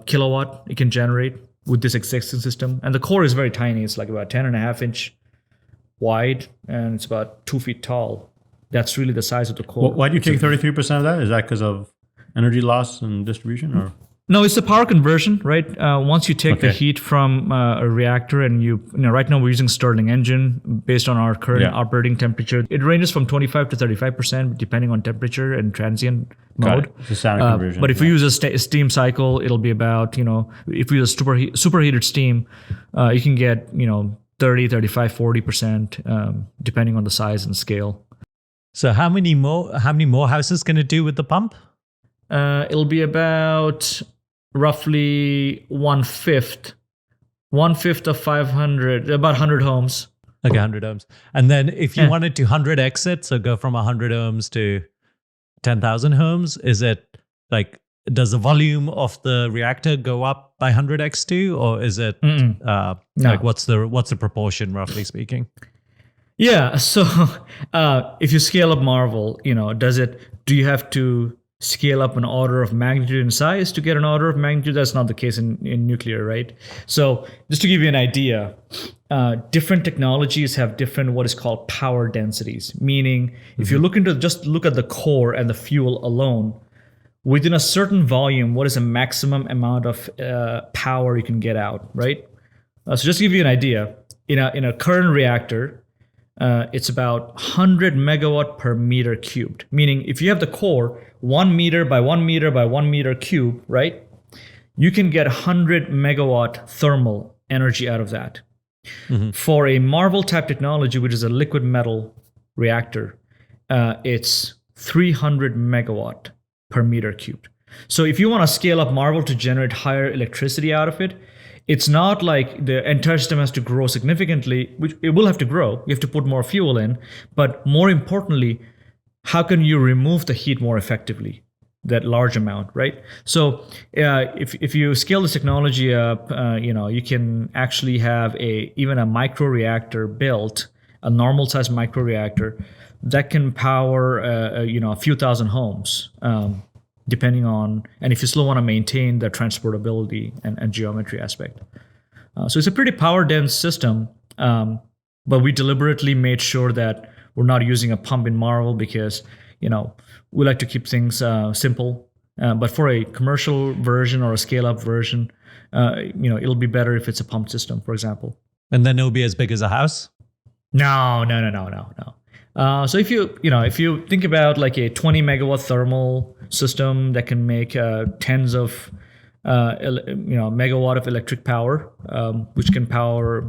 kilowatt it can generate with this existing system. And the core is very tiny. It's like about 10.5-inch wide, and it's about 2 feet tall. That's really the size of the core. Why do you take 33% of that? Is that because of energy loss and distribution, or? No, it's the power conversion, right? Once you take the heat from a reactor, and right now we're using Stirling engine based on our current operating temperature. It ranges from 25 to 35% depending on temperature and transient mode. It's a standard conversion. But if we use a steam cycle, it'll be about, if we use superheated steam, you can get, 30, 35, 40%, depending on the size and scale. So how many more houses can it do with the pump? It'll be about roughly one-fifth of 500, about 100 homes. Okay, 100 ohms. And then if you wanted to 100x it, so go from 100 ohms to 10,000 ohms, is it like, does the volume of the reactor go up by 100x too? Or is it like, what's the proportion, roughly speaking? Yeah, so if you scale up Marvel, do you have to scale up an order of magnitude in size to get an order of magnitude? That's not the case in nuclear, right? So just to give you an idea, different technologies have different what is called power densities. Meaning, if you look at the core and the fuel alone, within a certain volume, what is the maximum amount of power you can get out, right? So just to give you an idea, in a current reactor, it's about 100 megawatt per meter cubed. Meaning, if you have the core 1 meter by 1 meter by 1 meter cube, right? You can get 100 megawatt thermal energy out of that. For a Marvel type technology, which is a liquid metal reactor, it's 300 megawatt per meter cubed. So if you want to scale up Marvel to generate higher electricity out of it, it's not like the entire system has to grow significantly, which it will have to grow. You have to put more fuel in. But more importantly, how can you remove the heat more effectively? That large amount, right? So if you scale this technology up, you can actually have even a microreactor built, a normal size microreactor that can power a few thousand homes. Depending on, and if you still want to maintain the transportability and geometry aspect. So it's a pretty power dense system, but we deliberately made sure that we're not using a pump in Marvel because, we like to keep things simple. But for a commercial version or a scale up version, it'll be better if it's a pump system, for example. And then it'll be as big as a house? No. So if you think about like a 20 megawatt thermal system that can make tens of megawatt of electric power, which can power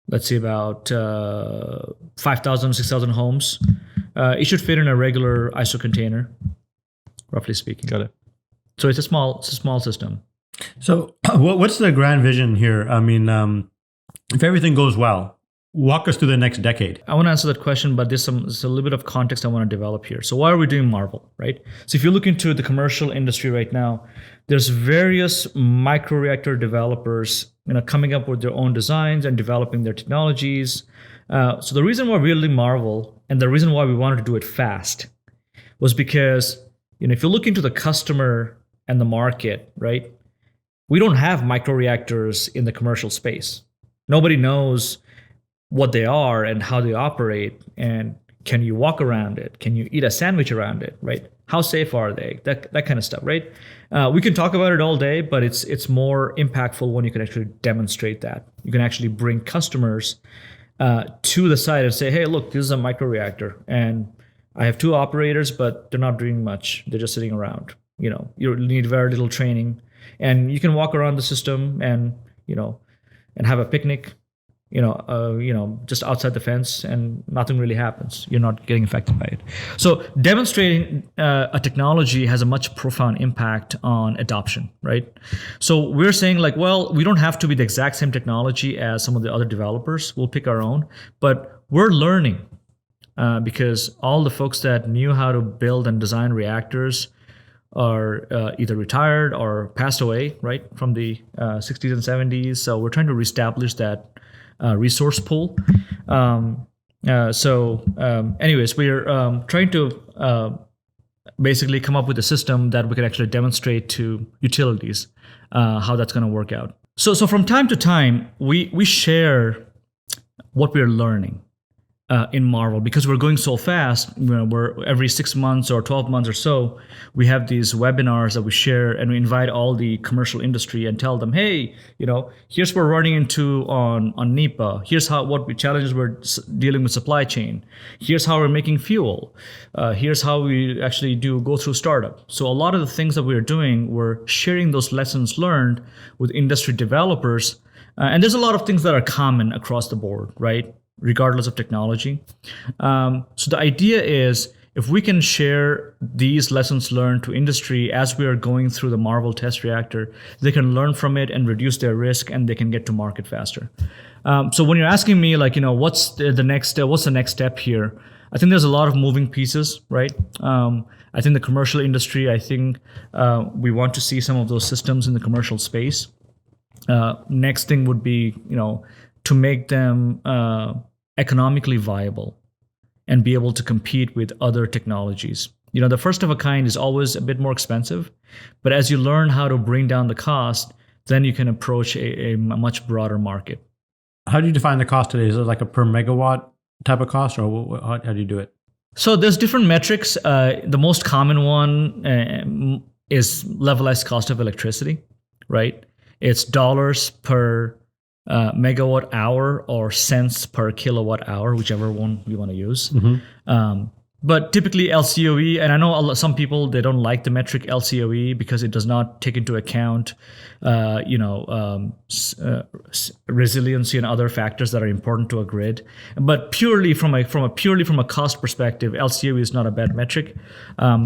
let's say about 5,000, 6,000 homes, it should fit in a regular ISO container, roughly speaking. Got it. So it's a small system. So, what's the grand vision here? I mean, if everything goes well, walk us through the next decade. I want to answer that question, but there's a little bit of context I want to develop here. So why are we doing Marvel, right? So if you look into the commercial industry right now, there's various microreactor developers, coming up with their own designs and developing their technologies. So the reason why we're doing Marvel and the reason why we wanted to do it fast was because, if you look into the customer and the market, right? We don't have microreactors in the commercial space. Nobody knows what they are and how they operate, and can you walk around it? Can you eat a sandwich around it, right? How safe are they? That kind of stuff, right? We can talk about it all day, but it's more impactful when you can actually demonstrate that. You can actually bring customers to the site and say, hey, look, this is a microreactor, and I have 2 operators, but they're not doing much. They're just sitting around. You need very little training, and you can walk around the system and and have a picnic, just outside the fence, and nothing really happens. You're not getting affected by it. So demonstrating a technology has a much profound impact on adoption, right? So we're saying well, we don't have to be the exact same technology as some of the other developers. We'll pick our own, but we're learning because all the folks that knew how to build and design reactors are either retired or passed away, right, from the 60s and 70s. So we're trying to reestablish that resource pool. Anyways, we're trying to basically come up with a system that we can actually demonstrate to utilities how that's going to work out. So from time to time, we share what we're learning in Marvel, because we're going so fast. We're every 6 months or 12 months or so, we have these webinars that we share, and we invite all the commercial industry and tell them, hey, here's what we're running into on NEPA. Here's what challenges we're dealing with supply chain. Here's how we're making fuel. Here's how we actually go through startup. So a lot of the things that we're doing, we're sharing those lessons learned with industry developers. And there's a lot of things that are common across the board, right? Regardless of technology. So the idea is, if we can share these lessons learned to industry as we are going through the Marvel test reactor, they can learn from it and reduce their risk, and they can get to market faster. So when you're asking me, what's the next step here? I think there's a lot of moving pieces, right? I think the commercial industry, we want to see some of those systems in the commercial space. Next thing would be, to make them economically viable and be able to compete with other technologies. The first of a kind is always a bit more expensive, but as you learn how to bring down the cost, then you can approach a much broader market. How do you define the cost today? Is it like a per megawatt type of cost, or how do you do it? So there's different metrics. The most common one is levelized cost of electricity, right? It's dollars per megawatt hour or cents per kilowatt hour, whichever one you want to use. Mm-hmm. But typically LCOE, and I know some people, they don't like the metric LCOE because it does not take into account, resiliency and other factors that are important to a grid. But purely from a cost perspective, LCOE is not a bad metric.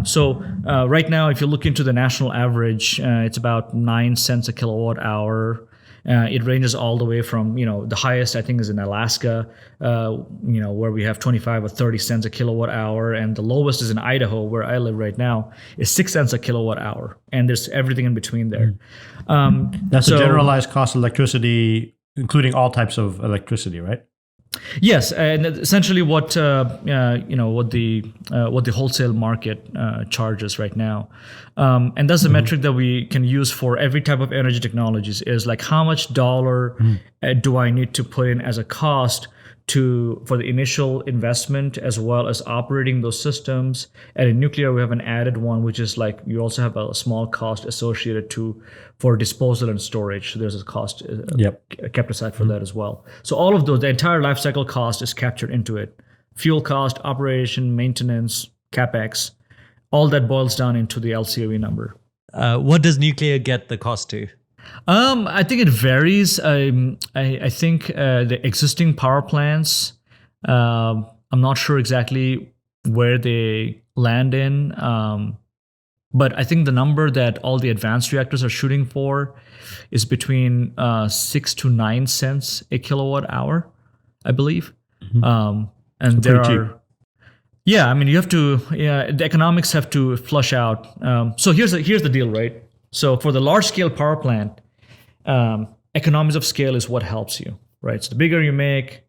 So right now, if you look into the national average, it's about 9 cents a kilowatt hour. It ranges all the way from, the highest I think is in Alaska, where we have 25 or 30 cents a kilowatt hour. And the lowest is in Idaho, where I live right now, is 6 cents a kilowatt hour. And there's everything in between there. That's the generalized cost of electricity, including all types of electricity, right? Yes, and essentially what the wholesale market charges right now, and that's the metric that we can use for every type of energy technologies. Is how much dollar do I need to put in as a cost for the initial investment, as well as operating those systems. And in nuclear, we have an added one, which is you also have a small cost associated for disposal and storage. So there's a cost kept aside for that as well. So all of those, the entire life cycle cost is captured into it. Fuel cost, operation, maintenance, CapEx, all that boils down into the LCOE number. What does nuclear get the cost to? I think it varies. I think the existing power plants, I'm not sure exactly where they land in. But I think the number that all the advanced reactors are shooting for is between 6 to 9 cents a kilowatt hour, I believe. And So there pretty are, cheap. yeah, I mean, you have to, yeah, the economics have to flush out. So here's the deal, right? So for the large scale power plant, economies of scale is what helps you, right? So the bigger you make,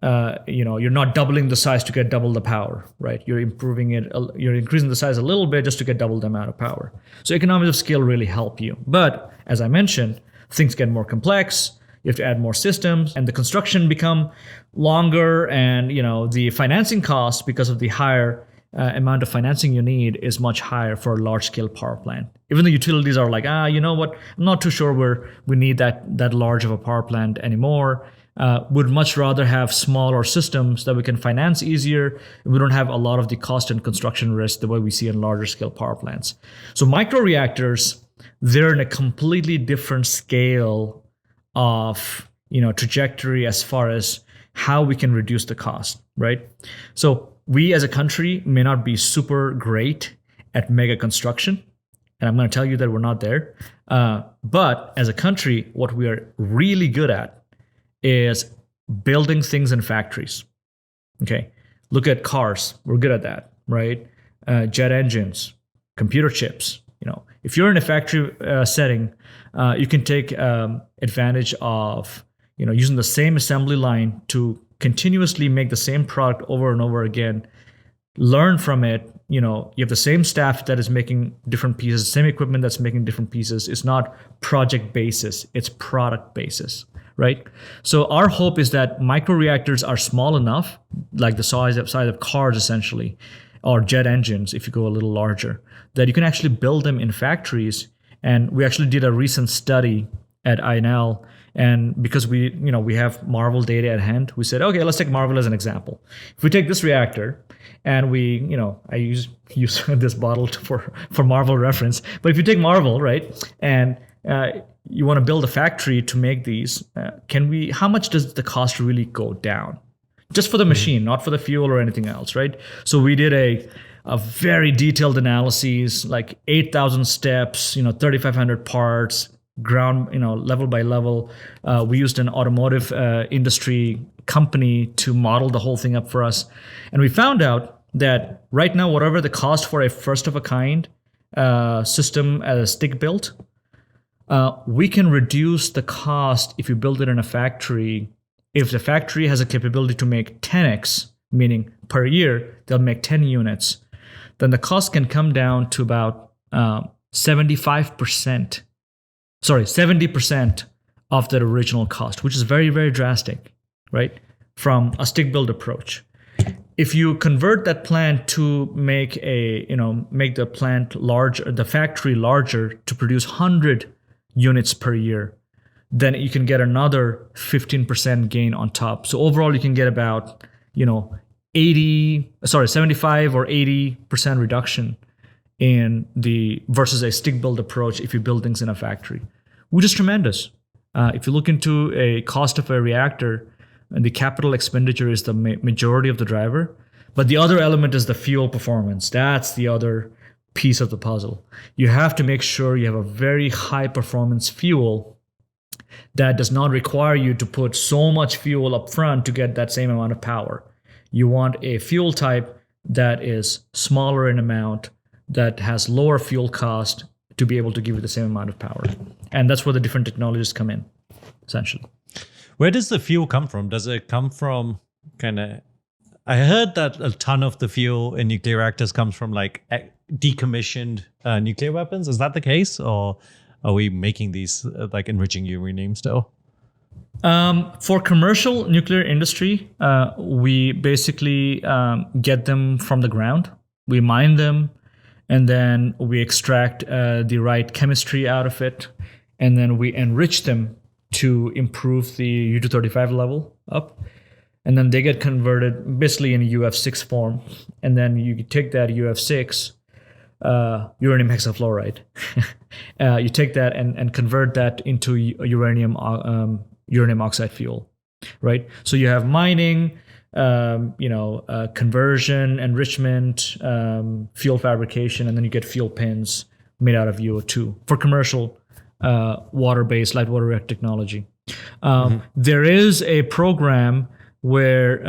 you're not doubling the size to get double the power, right? You're increasing the size a little bit just to get double the amount of power. So economies of scale really help you. But as I mentioned, things get more complex. You have to add more systems, and the construction become longer, and the financing cost, because of the higher amount of financing you need, is much higher for a large scale power plant. Even the utilities are like, you know what? I'm not too sure we need that large of a power plant anymore. Would much rather have smaller systems that we can finance easier. We don't have a lot of the cost and construction risk the way we see in larger scale power plants. So microreactors, they're in a completely different scale of trajectory as far as how we can reduce the cost, right? So we as a country may not be super great at mega construction, and I'm going to tell you that we're not there. But as a country, what we are really good at is building things in factories. Okay, look at cars. We're good at that, right? Jet engines, computer chips. If you're in a factory setting, you can take advantage of using the same assembly line to continuously make the same product over and over again. Learn from it. You have the same staff that is making different pieces, same equipment that's making different pieces. It's not project basis, it's product basis, right? So our hope is that microreactors are small enough, like the size of cars essentially, or jet engines if you go a little larger, that you can actually build them in factories. And we actually did a recent study at INL, and because we have Marvel data at hand, we said, okay, let's take Marvel as an example. If we take this reactor and I use this bottle for Marvel reference, but if you take Marvel, right, and you want to build a factory to make these, how much does the cost really go down? Just for the machine, not for the fuel or anything else, right? So we did a very detailed analysis, like 8,000 steps, 3,500 parts, ground, level by level. We used an automotive industry company to model the whole thing up for us. And we found out that right now, whatever the cost for a first of a kind system as stick built, we can reduce the cost if you build it in a factory. If the factory has a capability to make 10x, meaning per year, they'll make 10 units, then the cost can come down to about 70% of the original cost, which is very, very drastic, right? From a stick build approach. If you convert that plant to make the plant larger, the factory larger to produce 100 units per year, then you can get another 15% gain on top. So overall, you can get about 75 or 80% reduction in versus a stick build approach if you build things in a factory, which is tremendous. If you look into a cost of a reactor, the capital expenditure is the majority of the driver, but the other element is the fuel performance. That's the other piece of the puzzle. You have to make sure you have a very high performance fuel that does not require you to put so much fuel up front to get that same amount of power. You want a fuel type that is smaller in amount, that has lower fuel cost to be able to give you the same amount of power. And that's where the different technologies come in, essentially. Where does the fuel come from? Does it come from I heard that a ton of the fuel in nuclear reactors comes from like decommissioned nuclear weapons. Is that the case? Or are we making these like enriching uranium still? For commercial nuclear industry, we basically get them from the ground. We mine them, and then we extract the right chemistry out of it, and then we enrich them to improve the U-235 level up. And then they get converted basically in a UF6 form. And then you take that UF6, uranium hexafluoride. You take that and convert that into uranium oxide fuel, right? So you have mining, conversion, enrichment, fuel fabrication, and then you get fuel pins made out of UO2 for commercial water-based light water reactor technology. There is a program where,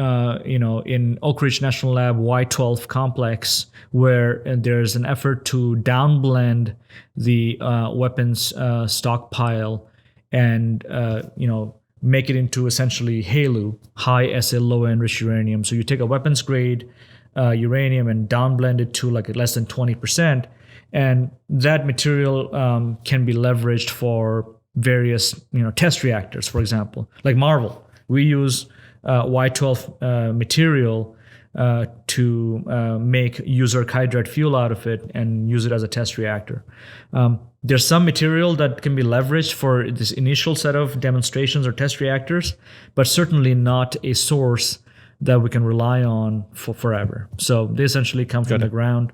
in Oak Ridge National Lab Y12 complex, where there's an effort to downblend the weapons stockpile and, make it into essentially HALEU, high assay low enriched uranium. So you take a weapons grade uranium and downblend it to like less than 20%. And that material can be leveraged for various, test reactors, for example, like Marvel. We use Y12 material to make user hydride fuel out of it and use it as a test reactor. There's some material that can be leveraged for this initial set of demonstrations or test reactors, but certainly not a source that we can rely on for forever. So they essentially come from the ground.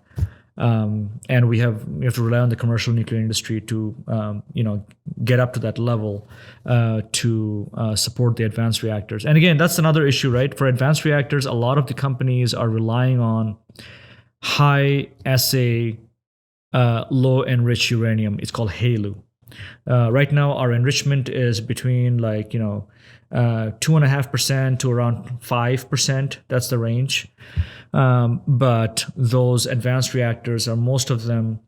And we have to rely on the commercial nuclear industry to get up to that level to support the advanced reactors. And again, that's another issue, right? For advanced reactors, a lot of the companies are relying on high assay low enriched uranium. It's called HALEU. Right now, our enrichment is between 2.5% to around 5%. That's the range. But those advanced reactors most of them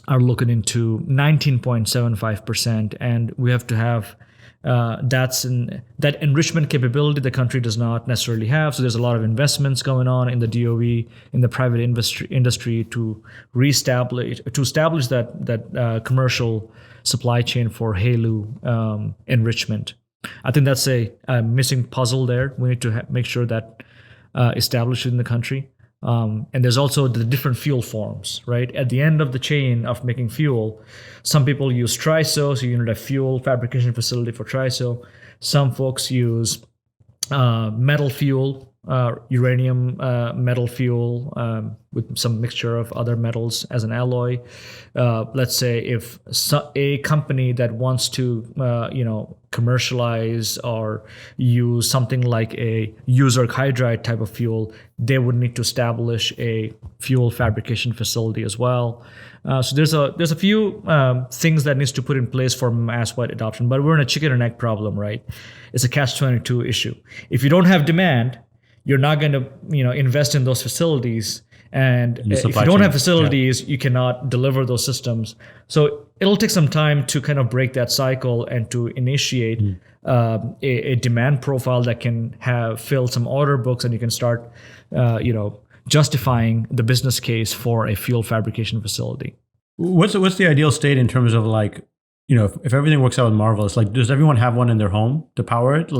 are looking into 19.75%, and we have to have that enrichment capability the country does not necessarily have. So there's a lot of investments going on in the DOE, in the private industry to establish that commercial supply chain for HALEU enrichment. I think that's a missing puzzle there. We need to make sure that established in the country. And there's also the different fuel forms, right? At the end of the chain of making fuel, some people use TRISO, so you need a fuel fabrication facility for TRISO. Some folks use metal fuel, uranium metal fuel with some mixture of other metals as an alloy. Let's say if a company that wants to commercialize or use something like a user hydride type of fuel, they would need to establish a fuel fabrication facility as well. So there's a few things that needs to put in place for mass-wide adoption, but we're in a chicken and egg problem, right? It's a catch-22 issue. If you don't have demand, you're not going to invest in those facilities, and if you don't have facilities, you cannot deliver those systems. So it'll take some time to kind of break that cycle and to initiate a demand profile that can fill some order books, and you can start justifying the business case for a fuel fabrication facility. What's the ideal state in terms of if everything works out with Marvel? It's like, does everyone have one in their home to power it?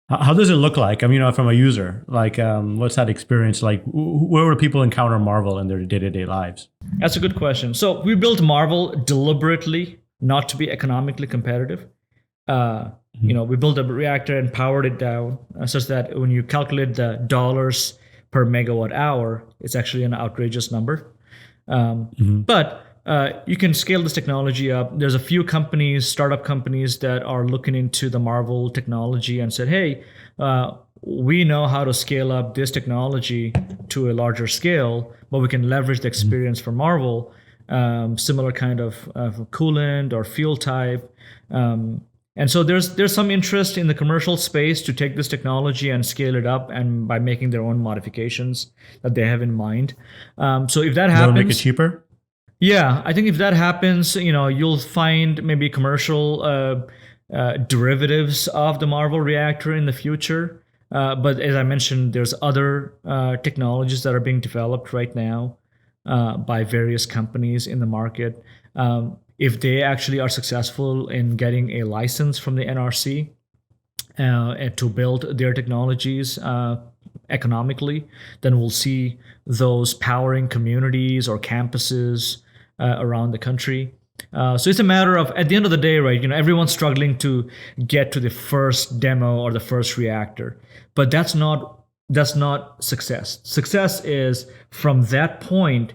How does it look like? From a user, what's that experience like? Where would people encounter Marvel in their day-to-day lives? That's a good question. So we built Marvel deliberately not to be economically competitive. We built a reactor and powered it down such that when you calculate the dollars per megawatt hour, it's actually an outrageous number. But you can scale this technology up. There's a few startup companies that are looking into the Marvel technology and said, hey, we know how to scale up this technology to a larger scale, but we can leverage the experience from Marvel, similar kind of coolant or fuel type. And so there's some interest in the commercial space to take this technology and scale it up, and by making their own modifications that they have in mind. So if that happens, make it cheaper. Yeah, I think if that happens, you'll find maybe commercial derivatives of the Marvel reactor in the future. But as I mentioned, there's other technologies that are being developed right now by various companies in the market. If they actually are successful in getting a license from the NRC and to build their technologies economically, then we'll see those powering communities or campuses around the country. So it's a matter of, at the end of the day, right, everyone's struggling to get to the first demo or the first reactor, but that's not success. Success is, from that point,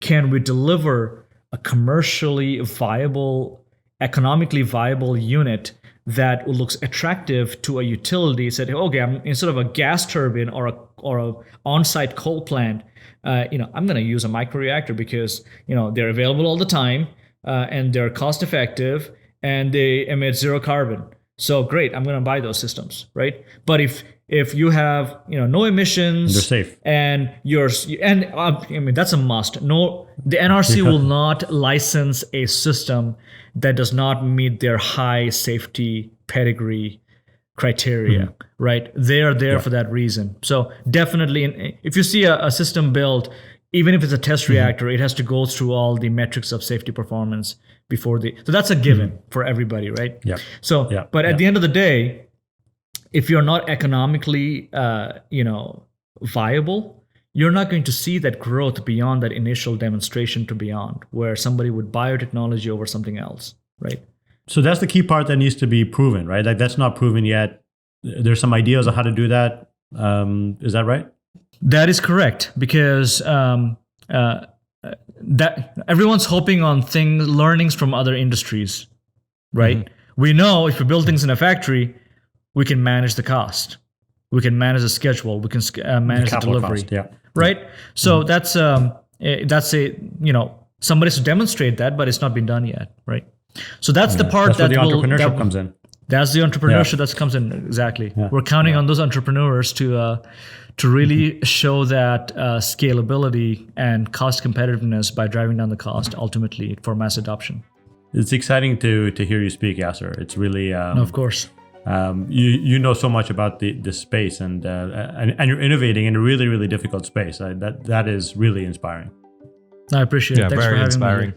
can we deliver a commercially viable, economically viable unit that looks attractive to a utility. Said, okay, instead of a gas turbine or a on-site coal plant, I'm going to use a microreactor because they're available all the time and they're cost effective and they emit zero carbon. So great, I'm going to buy those systems, right? But if you have no emissions, they're safe, and that's a must. No, the NRC will not license a system that does not meet their high safety pedigree criteria, right? They are there for that reason. So definitely, if you see a system built, even if it's a test reactor, it has to go through all the metrics of safety performance before so that's a given for everybody, right? Yeah. So, but at the end of the day, if you're not economically, viable, you're not going to see that growth beyond that initial demonstration to beyond, where somebody would buy your technology over something else, right? So that's the key part that needs to be proven, right? Like that's not proven yet. There's some ideas on how to do that. Is that right? That is correct, because that everyone's hoping on learnings from other industries, right? We know if we build things in a factory, we can manage the cost, we can manage the schedule, we can manage the delivery, cost, right? So that's somebody's to demonstrate that, but it's not been done yet, right? So that's the part that's where the entrepreneurship comes in. That's the entrepreneurship that comes in, exactly. Yeah. We're counting on those entrepreneurs to really show that scalability and cost competitiveness by driving down the cost ultimately for mass adoption. It's exciting to hear you speak, Yasir. It's really no, of course. You know so much about this space, and you're innovating in a really, really difficult space. That is really inspiring. I appreciate it. Thanks very for having inspiring. me.